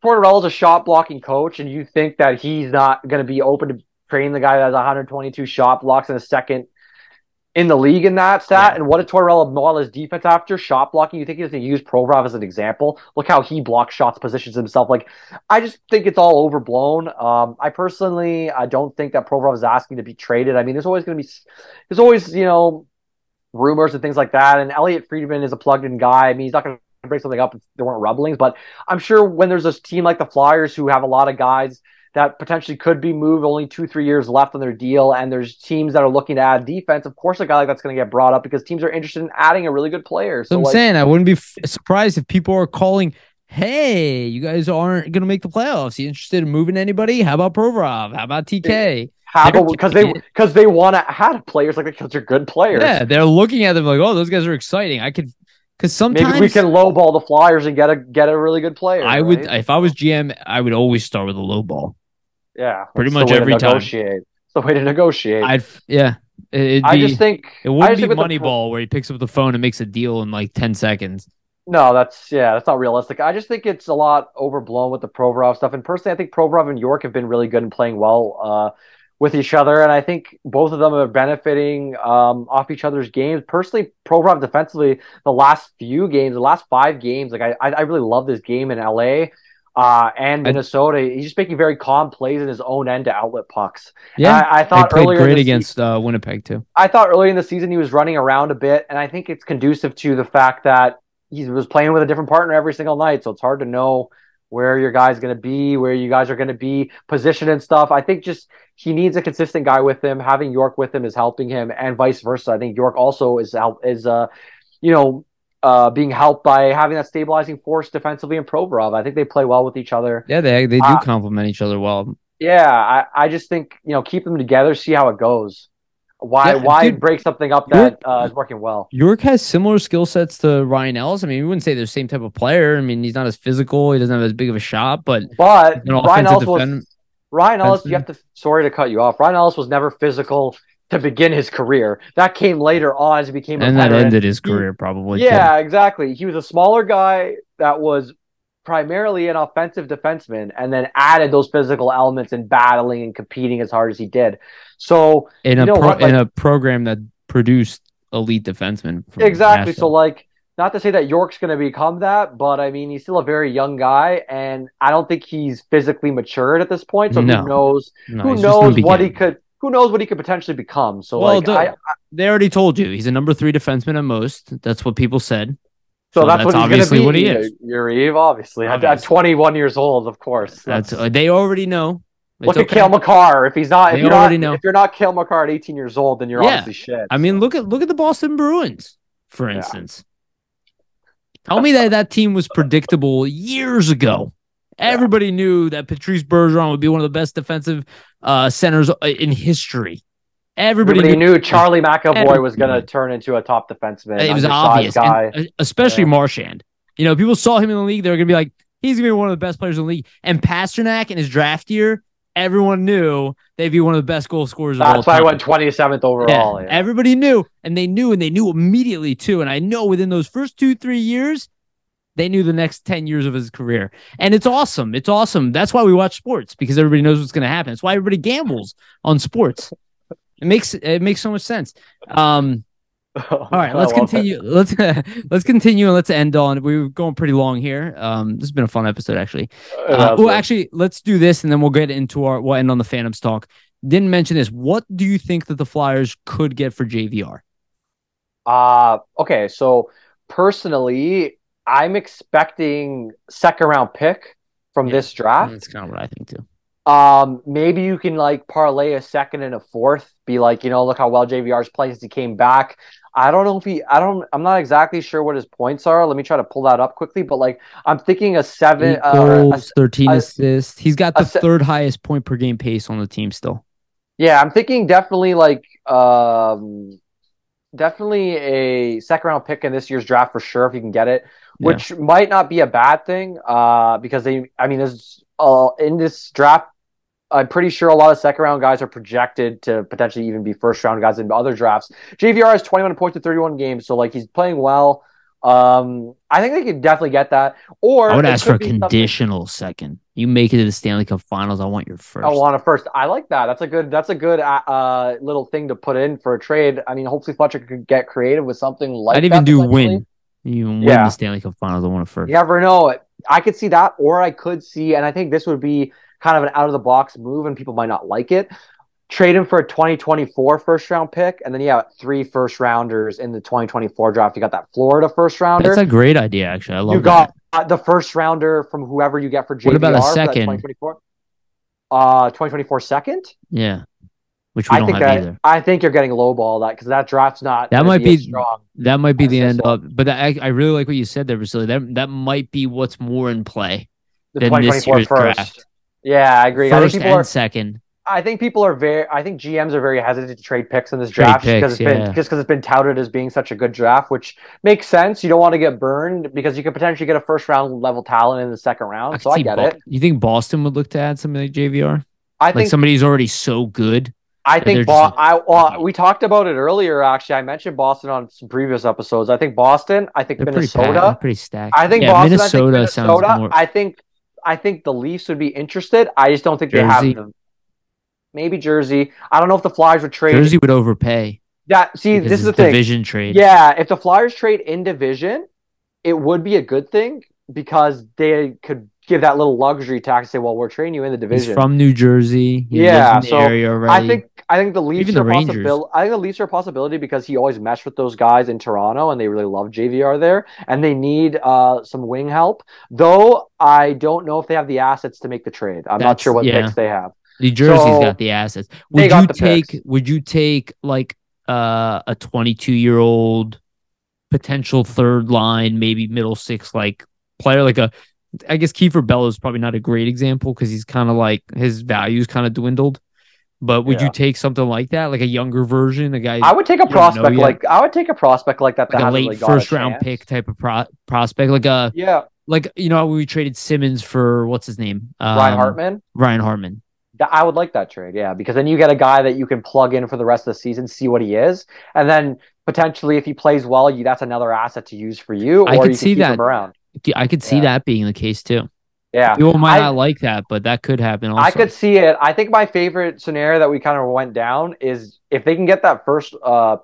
Tortorella's a shot blocking coach, and you think that he's not going to be open to training the guy that has 122 shot blocks and a second in the league in that stat? Yeah. And what did Tortorella model his defense after? Shot blocking. You think he's going to use Provorov as an example? Look how he blocks shots, positions himself. Like, I just think it's all overblown. I don't think that Provorov is asking to be traded. I mean, there's always, rumors and things like that. And Elliot Friedman is a plugged-in guy. I mean, he's not going to break something up if there weren't rumblings, but I'm sure when there's a team like the Flyers who have a lot of guys that potentially could be moved, only 2-3 years left on their deal, and there's teams that are looking to add defense, of course a guy like that's going to get brought up because teams are interested in adding a really good player. So I'm saying I wouldn't be surprised if people are calling, hey, you guys aren't going to make the playoffs. You interested in moving anybody? How about Provorov? How about TK? Because they want to add players like that because they're good players. Yeah, they're looking at them like, oh, those guys are exciting. Because sometimes maybe we can lowball the Flyers and get a really good player. I would, if I was GM, I would always start with a lowball. Yeah, pretty much every time. It's the way to negotiate. I just think it wouldn't be Moneyball where he picks up the phone and makes a deal in like 10 seconds. No, that's not realistic. I just think it's a lot overblown with the Provorov stuff. And personally, I think Provorov and York have been really good and playing well with each other, and I think both of them are benefiting off each other's games. Personally, Provorov defensively, the last 5 games, like I really love this game in LA and Minnesota. He's just making very calm plays in his own end to outlet pucks. Yeah, I thought played great against Winnipeg too. I thought early in the season he was running around a bit, and I think it's conducive to the fact that he was playing with a different partner every single night, so it's hard to know where your guy's going to be, where you guys are going to be positioned and stuff. I think just he needs a consistent guy with him. Having York with him is helping him, and vice versa. I think York also is being helped by having that stabilizing force defensively in Provorov. I think they play well with each other. Yeah, they do complement each other well. Yeah, I just think keep them together, see how it goes. Why break something up that is working well? York has similar skill sets to Ryan Ellis. I mean, we wouldn't say they're the same type of player. I mean, he's not as physical. He doesn't have as big of a shot, but Ryan Ellis, you have to. Sorry to cut you off. Ryan Ellis was never physical to begin his career. That came later on as he became a veteran. And that ended his career probably. Yeah, exactly. He was a smaller guy that was primarily an offensive defenseman, and then added those physical elements in battling and competing as hard as he did. So in a program that produced elite defensemen. Exactly. Nashville. So not to say that York's going to become that, but I mean, he's still a very young guy, and I don't think he's physically matured at this point. So who knows what he could potentially become. So they already told you he's a number 3 defenseman at most. That's what people said. So that's what obviously he's what he is. Yariv, obviously. At 21 years old, of course. They already know. Look at Cale Makar. If you're not Cale Makar at 18 years old, then you're obviously shit. I mean, look at the Boston Bruins, for instance. Tell me that team was predictable years ago. Everybody knew that Patrice Bergeron would be one of the best defensive centers in history. Everybody knew Charlie McAvoy was going to everybody. turn into a top defenseman, It was undersized obvious, guy. and especially Marchand. You know, people saw him in the league. They were gonna be like, he's gonna be one of the best players in the league. And Pasternak in his draft year, everyone knew they'd be one of the best goal scorers of all That's why I time. went 27th overall. Yeah, everybody knew, and they knew immediately too. And I know within those first 2-3 years, they knew the next 10 years of his career. And it's awesome. It's awesome. That's why we watch sports, because everybody knows what's going to happen. It's why everybody gambles on sports. It makes so much sense. All right, let's continue. Let's continue and let's end on. We were going pretty long here. This has been a fun episode, actually. Actually, let's do this and then we'll get into we'll end on the Phantoms talk. Didn't mention this. What do you think that the Flyers could get for JVR? Okay, so personally, I'm expecting second round pick from this draft. That's kind of what I think too. Maybe you can like parlay a second and a fourth, be like, look how well JVR's playing since he came back. I'm not exactly sure what his points are. Let me try to pull that up quickly, but like, I'm thinking a 7 goals, 13 assists. He's got the third highest point per game pace on the team still. Yeah, I'm thinking definitely like, definitely a second round pick in this year's draft for sure, if you can get it, which might not be a bad thing, because there's in this draft, I'm pretty sure a lot of second round guys are projected to potentially even be first round guys in other drafts. JVR has 21 points in 31 games, so like he's playing well. I think they could definitely get that. Or I would ask for a conditional second. You make it to the Stanley Cup Finals, I want your first. I want a first. I like that. That's a good little thing to put in for a trade. I mean, hopefully Fletcher could get creative with something like that. I'd even do win. You win the Stanley Cup Finals, I want a first. You never know. I could see that, or I could see, and I think this would be kind of an out-of-the-box move, and people might not like it. Trade him for a 2024 first-round pick, and then 3 first-rounders in the 2024 draft. You got that Florida first-rounder. That's a great idea, actually. I love that. You got the first-rounder from whoever you get for JVR. What about a second? 2024? 2024 second? Yeah. Which we don't have either. I think you're getting lowball that, because that draft's not that might be strong. That might be the end of. But I really like what you said there, Vasili. That might be what's more in play than this year's draft. Yeah, I agree. First and second. I think GMs are very hesitant to trade picks in this draft because it's been touted as being such a good draft, which makes sense. You don't want to get burned because you could potentially get a first round level talent in the second round. So I get it. You think Boston would look to add something like JVR? I think somebody who's already so good. I think we talked about it earlier. Actually, I mentioned Boston on some previous episodes. I think Boston. I think Minnesota. Pretty stacked. I think Boston. Minnesota sounds more. I think the Leafs would be interested. I just don't think they have them. Maybe Jersey. I don't know if the Flyers would trade. Jersey would overpay. This is the thing. Division trade. Yeah, if the Flyers trade in division, it would be a good thing because they could give that little luxury tax and say, well, we're trading you in the division. He's from New Jersey. He lives in the area already. I think the Leafs are a possibility. I think the Leafs are a possibility because he always meshed with those guys in Toronto, and they really love JVR there, and they need some wing help. Though I don't know if they have the assets to make the trade. I'm not sure what picks they have. New Jersey's got the assets. Would you take like a 22-year-old potential third line, maybe middle six like player, like I guess Kiefer Bellow is probably not a great example because he's kind of like his value's kind of dwindled. But would you take something like that, like a younger version, a guy? I would take a prospect like that, like a late first round pick type of prospect, like when we traded Simmons for what's his name, Ryan Hartman. I would like that trade, because then you get a guy that you can plug in for the rest of the season, see what he is, and then potentially if he plays well, that's another asset to use for you. I could see that. I could see that being the case too. Yeah, people might not like that, but that could happen also. I could see it. I think my favorite scenario that we kind of went down is if they can get that first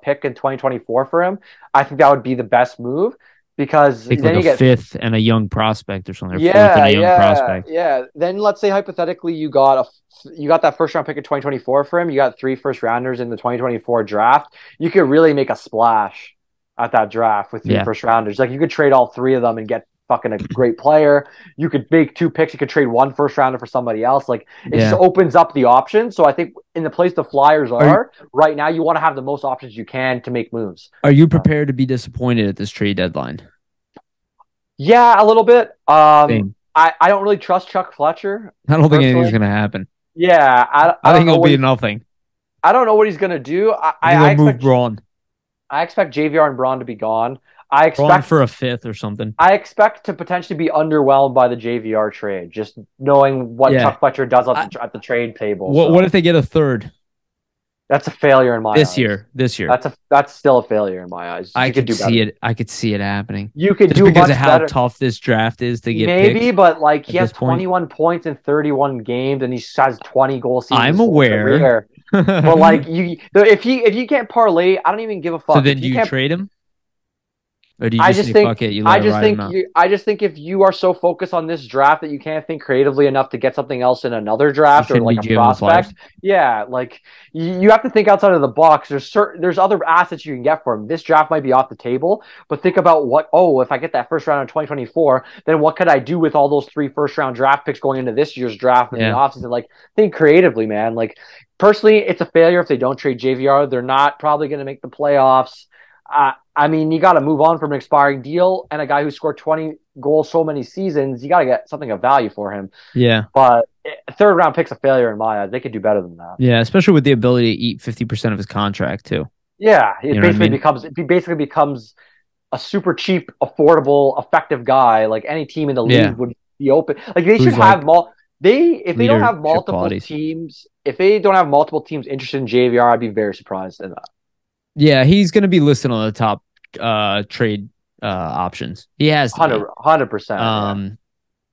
pick in 2024 for him. I think that would be the best move because then you get fifth and a young prospect or something. Fourth and a young prospect. Yeah. Then let's say hypothetically you got that first round pick in 2024 for him. You got 3 first rounders in the 2024 draft. You could really make a splash at that draft with 3 first rounders. Like you could trade all 3 of them and get fucking a great player. You could make 2 picks. You could trade 1 first rounder for somebody else. Like it just opens up the options. So I think in the place the Flyers are right now, you want to have the most options you can to make moves. Are you prepared to be disappointed at this trade deadline? Yeah, a little bit. I don't really trust Chuck Fletcher. I don't think anything's going to happen. Yeah, I think it'll be nothing. I don't know what he's gonna do. I think they'll move Braun. I expect JVR and Braun to be gone. I Braun expect for a fifth or something. I expect to potentially be underwhelmed by the JVR trade, just knowing what Yeah. Chuck Fletcher does at the trade table. What if So they get a third that's a failure in my this eyes. year? This year. That's still a failure in my eyes. I You could could do better. see it. I could see it happening. You could Just do because of much how better. tough this draft is to get Maybe, picks but like he at has this point. 21 points in 31 games and he has 20 goal seasons I'm his whole aware. career. But like if you can't parlay, I don't even give a So fuck. then If do you you can't trade him? Or do you just say fuck it, you let it ride him out? I just think if you are so focused on this draft that you can't think creatively enough to get something else in another You draft or shouldn't like be a GMing the Flyers. prospect, yeah, like you have to think outside of the box. There's other assets you can get for him. This draft might be off the table, but think about if I get that first round in 2024, then what could I do with all those 3 first round draft picks going into this year's draft in the Yeah. offseason? Like think creatively, man. Like personally, it's a failure if they don't trade JVR. They're not probably going to make the playoffs. I mean, you got to move on from an expiring deal and a guy who scored 20 goals so many seasons. You got to get something of value for him. Yeah. But third round pick's a failure in my eyes. They could do better than that. Yeah, especially with the ability to eat 50% of his contract too. Yeah, it basically becomes a super cheap, affordable, effective guy. Like any team in the league would be open. Like they should have if they don't have multiple teams, if they don't have multiple teams interested in JVR, I'd be very surprised in that. Yeah, he's going to be listed on the top trade options. He has 100%.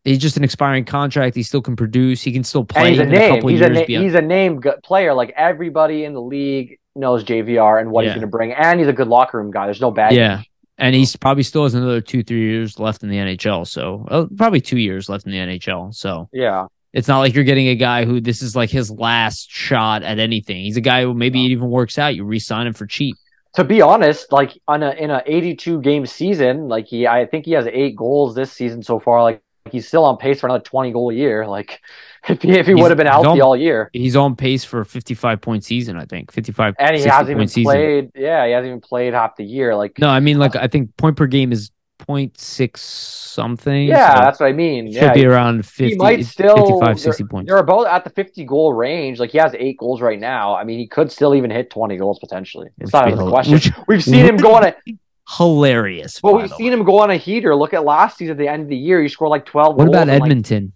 He's just an expiring contract. He still can produce. He can still play. And he's a even name. A couple He's years a he's a name player. Like everybody in the league knows JVR and what he's going to bring, and he's a good locker room guy. There's no baggage. Yeah, and he's probably still has another 2-3 years left in the NHL. So probably 2 years left in the NHL. So yeah. It's not like you're getting a guy who this is like his last shot at anything. He's a guy who maybe it even works out. You re-sign him for cheap. To be honest, like in a 82 game season, like I think he has 8 goals this season so far. Like he's still on pace for another 20 goal a year. Like if he would have been healthy all year, he's on pace for a 55-point season. I think 55. And he hasn't even played. Yeah, he hasn't even played half the year. Like no, I mean like I think point per game is 0.6 something. Yeah, so that's what I mean. Should be around 50. He might still 55, 60 points. They're about at the 50 goal range. Like he has 8 goals right now. I mean, he could still even hit 20 goals potentially. It's not even a question. We've seen him go on a hilarious. Well, we've seen him go on a heater. Look at last season at the end of the year. He scored like 12 goals. What about Edmonton?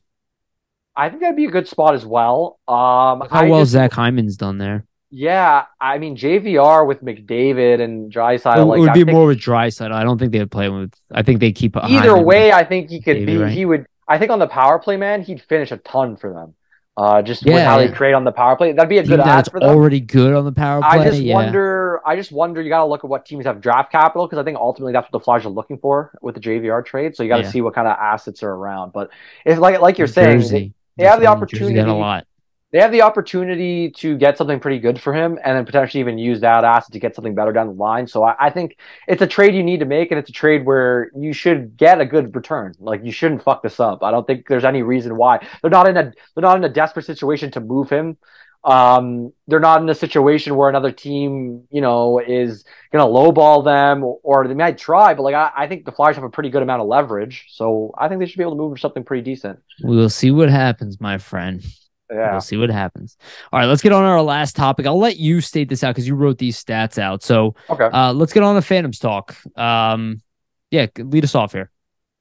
I think that'd be a good spot as well. How well Zach Hyman's done there. Yeah, I mean JVR with McDavid and Draisaitl. It would be more with Draisaitl. I don't think they'd play with. I think they'd keep either way. I think he could be. Right? He would. I think on the power play, man, he'd finish a ton for them. With how they create on the power play, that'd be a good add for them. Already good on the power play. I just wonder. You got to look at what teams have draft capital because I think ultimately that's what the Flyers are looking for with the JVR trade. So you got to see what kind of assets are around. But it's like you're saying, they have the opportunity. A lot. They have the opportunity to get something pretty good for him and then potentially even use that asset to get something better down the line. So I think it's a trade you need to make, and it's a trade where you should get a good return. Like you shouldn't fuck this up. I don't think there's any reason why. They're not in a desperate situation to move him. They're not in a situation where another team, is gonna lowball them or they might try, but like I think the Flyers have a pretty good amount of leverage. So I think they should be able to move for something pretty decent. We'll see what happens, my friend. Yeah. We'll see what happens. All right, let's get on our last topic. I'll let you state this out because you wrote these stats out. So let's get on the Phantoms talk. Lead us off here.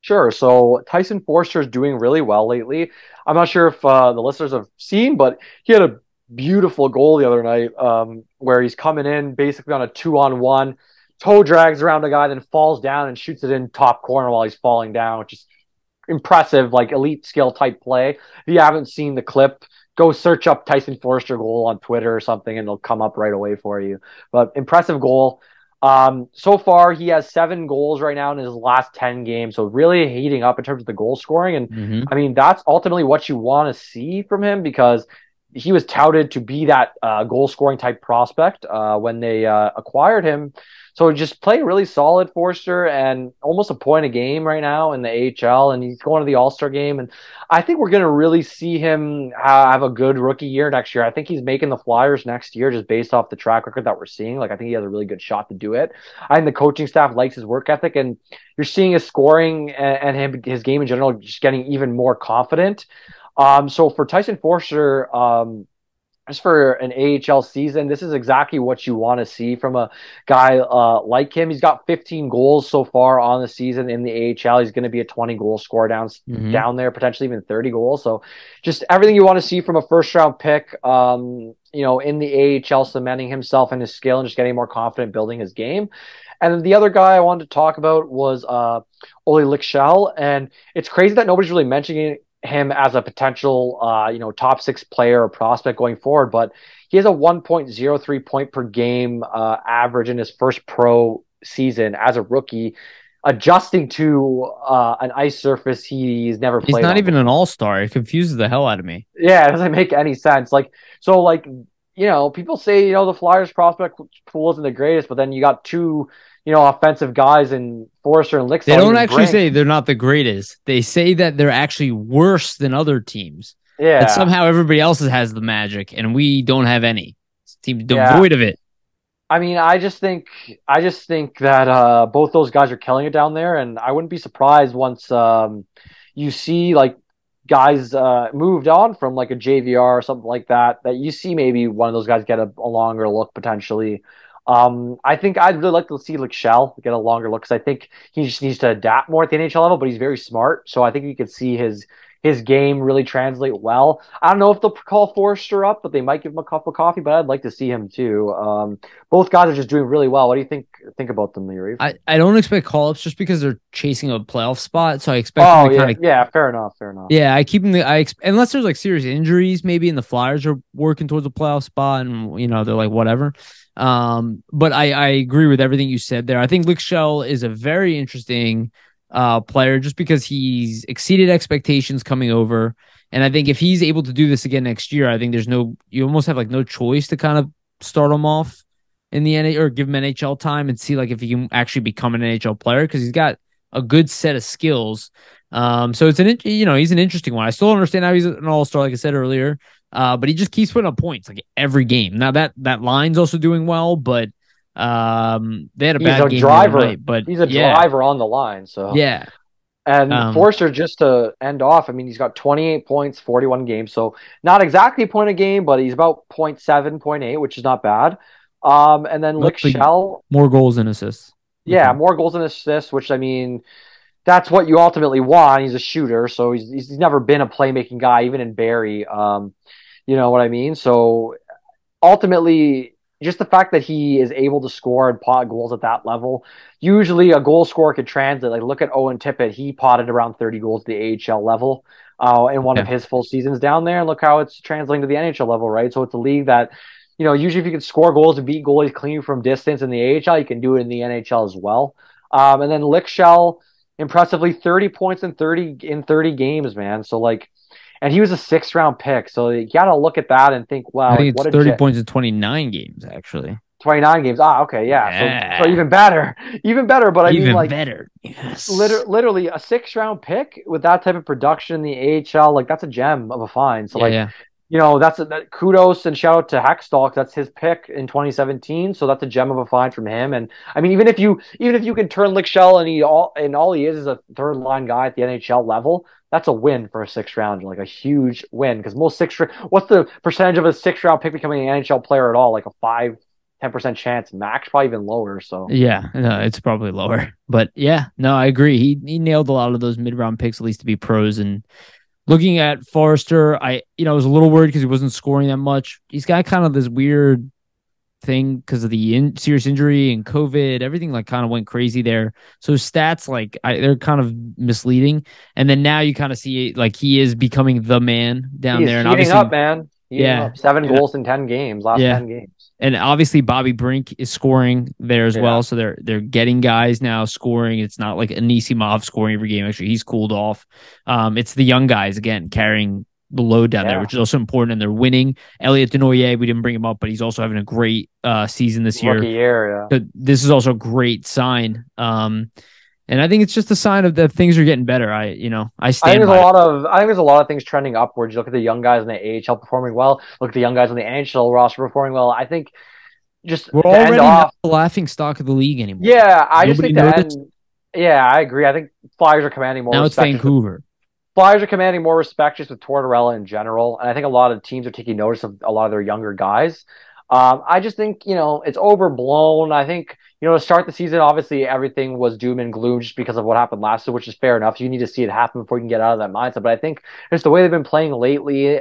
Sure. So Tyson Foerster is doing really well lately. I'm not sure if the listeners have seen, but he had a beautiful goal the other night where he's coming in basically on a 2-on-1, toe drags around a guy, then falls down and shoots it in top corner while he's falling down, which is impressive, like elite skill type play. If you haven't seen the clip, go search up Tyson Foerster goal on Twitter or something and it'll come up right away for you. But impressive goal. So far he has 7 goals right now in his last 10 games. So really heating up in terms of the goal scoring. And I mean, that's ultimately what you want to see from him because he was touted to be that goal scoring type prospect when they acquired him. So just playing really solid, Foerster, and almost a point a game right now in the AHL, and he's going to the All-Star game. And I think we're going to really see him have a good rookie year next year. I think he's making the Flyers next year just based off the track record that we're seeing. Like I think he has a really good shot to do it. I think the coaching staff likes his work ethic, and you're seeing his scoring and his game in general just getting even more confident. So for Tyson Foerster, just for an AHL season, this is exactly what you want to see from a guy like him. He's got 15 goals so far on the season in the AHL. He's going to be a 20 goal scorer Hmm. down there, potentially even 30 goals. So just everything you want to see from a first round pick, in the AHL, cementing himself and his skill and just getting more confident building his game. And then the other guy I wanted to talk about was Ole Lichel. And it's crazy that nobody's really mentioning him as a potential, top six player or prospect going forward. But he has a 1.03 point per game average in his first pro season as a rookie, adjusting to an ice surface he's never He's played not on even an before. all-star. It confuses the hell out of me. Yeah, it doesn't make any sense. People say, the Flyers prospect pool isn't the greatest, but then you got two, offensive guys in Forrester and They Lickstall, don't even actually Brink. say they're not the greatest. They say that they're actually worse than other teams. That Yeah, somehow everybody else has the magic and we don't have any. It's a team yeah. devoid of it. I mean, I just think that both those guys are killing it down there, and I wouldn't be surprised once you see like guys moved on from like a JVR or something like that. That you see maybe one of those guys get a longer look potentially. I think I'd really like to see like Shell get a longer look because I think he just needs to adapt more at the NHL level, but he's very smart, so I think you could see his game really translate well. I don't know if they'll call Forrester up, but they might give him a cup of coffee. But I'd like to see him too. Both guys are just doing really well. What do you think about them, Yariv? I don't expect call-ups just because they're chasing a playoff spot. So I expect them Oh to yeah, kind of yeah. Fair enough. Fair enough. yeah, I keep them. Unless there's like serious injuries, maybe, and the Flyers are working towards a playoff spot, and they're like whatever. But I agree with everything you said there. I think Luke Shell is a very interesting player just because he's exceeded expectations coming over, and I think if he's able to do this again next year, I think you almost have like no choice to kind of start him off in the NHL or give him NHL time and see like if he can actually become an NHL player because he's got a good set of skills. So it's he's an interesting one. I still don't understand how he's an all-star, like I said earlier. But he just keeps putting up points like every game. Now that line's also doing well, but they had a He's bad a game the other driver. night. But He's a yeah, driver on the line. So yeah. and Um, Forrester just to end off. I mean, he's got 28 points, 41 games. So not exactly a point a game, but he's about point 0.7, point 0.8, which is not bad. And then Lick mostly Shell, more goals and assists with yeah, him. more goals and assists, which I mean that's what you ultimately want. He's a shooter, so he's never been a playmaking guy, even in Barrie. You know what I mean? So ultimately, just the fact that he is able to score and pot goals at that level, usually a goal scorer could translate. Like look at Owen Tippett, he potted around 30 goals at the AHL level in one of Yeah, his full seasons down there, and look how it's translating to the NHL level, right? So it's a league that. Usually if you can score goals and beat goalies clean from distance in the AHL, you can do it in the NHL as well. And then Lickshell, impressively 30 points in 30 games, man. So like, and he was a sixth round pick. So you got to look at that and think, I wow, like think it's what a 30 jet. points in 29 games actually. 29 games. Ah, okay, yeah. So Yeah, even better, even better. But I mean, even like, better. Yes. literally a sixth round pick with that type of production in the AHL, like that's a gem of a find. So Yeah, like, yeah. that kudos and shout out to Hextall. That's his pick in 2017. So that's a gem of a find from him. And I mean, even if you can turn Lickshell and all he is a third line guy at the NHL level, that's a win for a sixth round, like a huge win. Because what's the percentage of a sixth round pick becoming an NHL player at all? Like a 5-10% chance max, probably even lower. So Yeah, no, it's probably lower. But yeah, no, I agree. He nailed a lot of those mid round picks, at least to be pros. And looking at Forrester, I was a little worried because he wasn't scoring that much. He's got kind of this weird thing because of the serious injury and COVID. Everything like kind of went crazy there. So his stats they're kind of misleading. And then now you kind of see like he is becoming the man down he's there. And heating up, obviously, man. Heating yeah, up. Seven and goals in 10 games, last yeah, 10 games. and obviously Bobby Brink is scoring there as Yeah. well. So they're getting guys now scoring. It's not like Anisimov scoring every game. Actually, he's cooled off. It's the young guys again carrying the load down there, Yeah. which is also important. And they're winning. Elliot Denoyer, we didn't bring him up, but he's also having a great season this year. Rookie year, yeah. So this is also a great sign. And I think it's just a sign of that things are getting better. I I think stand there's a by it. lot of I think there's a lot of things trending upwards. You look at the young guys in the AHL performing well. Look at the young guys on the NHL roster performing well. I think just We're to end already not off, the laughing stock of the league anymore. yeah, I just Nobody think to noticed. end, yeah, I agree. I think Flyers are commanding more Now it's respect just with Vancouver. Flyers are commanding more respect just with Tortorella in general, and I think a lot of teams are taking notice of a lot of their younger guys. I just think, it's overblown. I think, to start the season, obviously everything was doom and gloom just because of what happened last year, which is fair enough. You need to see it happen before you can get out of that mindset. But I think just the way they've been playing lately,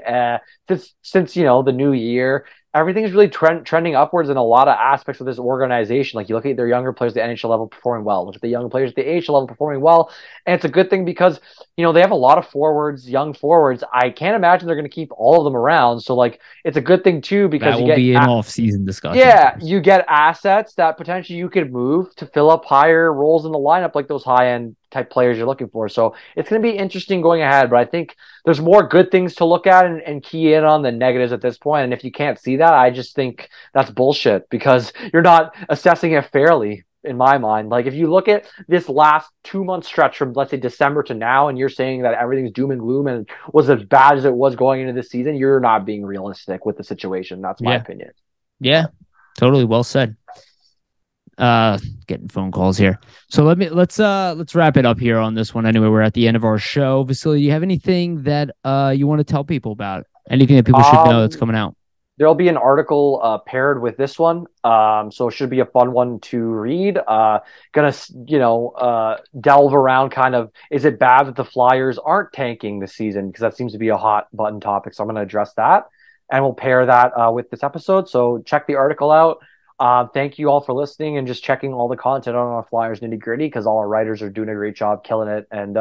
since the new year, everything is really trending upwards in a lot of aspects of this organization. Like you look at their younger players at the NHL level performing well, look at the younger players at the AHL level performing well, and it's a good thing because they have a lot of forwards, young forwards. I can't imagine they're going to keep all of them around. So like it's a good thing too because that will be an off-season discussion. Yeah, you get assets that potentially you could move to fill up higher roles in the lineup, like those high-end type players you're looking for. So it's going to be interesting going ahead, but I think there's more good things to look at and key in on than negatives at this point. And if you can't see that, I just think that's bullshit because you're not assessing it fairly in my mind. Like if you look at this last 2 month stretch from, let's say, December to now, and you're saying that everything's doom and gloom and was as bad as it was going into this season, you're not being realistic with the situation. That's my opinion. Yeah, totally. Well said. Getting phone calls here. So let's wrap it up here on this one. Anyway, we're at the end of our show. Vasili, do you have anything that you want to tell people about? Anything that people should know that's coming out? There'll be an article paired with this one, so it should be a fun one to read. Gonna delve around kind of, is it bad that the Flyers aren't tanking this season, because that seems to be a hot button topic. So I'm gonna address that, and we'll pair that with this episode. So check the article out. Thank you all for listening and just checking all the content on our Flyers Nitty Gritty, because all our writers are doing a great job, killing it, and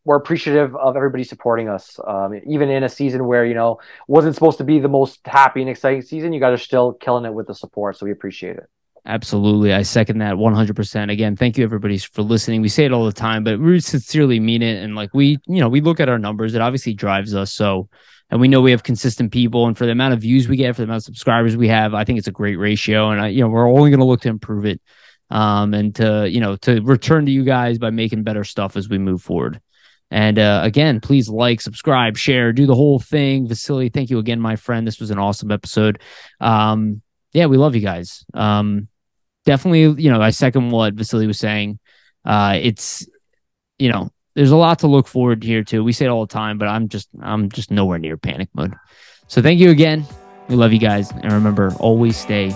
we're appreciative of everybody supporting us. Even in a season where, wasn't supposed to be the most happy and exciting season, you guys are still killing it with the support. So we appreciate it. Absolutely. I second that 100%. Again, thank you everybody for listening. We say it all the time, but we sincerely mean it. And like we look at our numbers, it obviously drives us. So, and we know we have consistent people, and for the amount of views we get, for the amount of subscribers we have, I think it's a great ratio. And we're only going to look to improve it. And to return to you guys by making better stuff as we move forward. And again, please like, subscribe, share, do the whole thing. Vasili, thank you again, my friend. This was an awesome episode. We love you guys. Definitely, I second what Vasili was saying. It's, there's a lot to look forward here to. We say it all the time, but I'm just nowhere near panic mode. So thank you again. We love you guys. And remember, always stay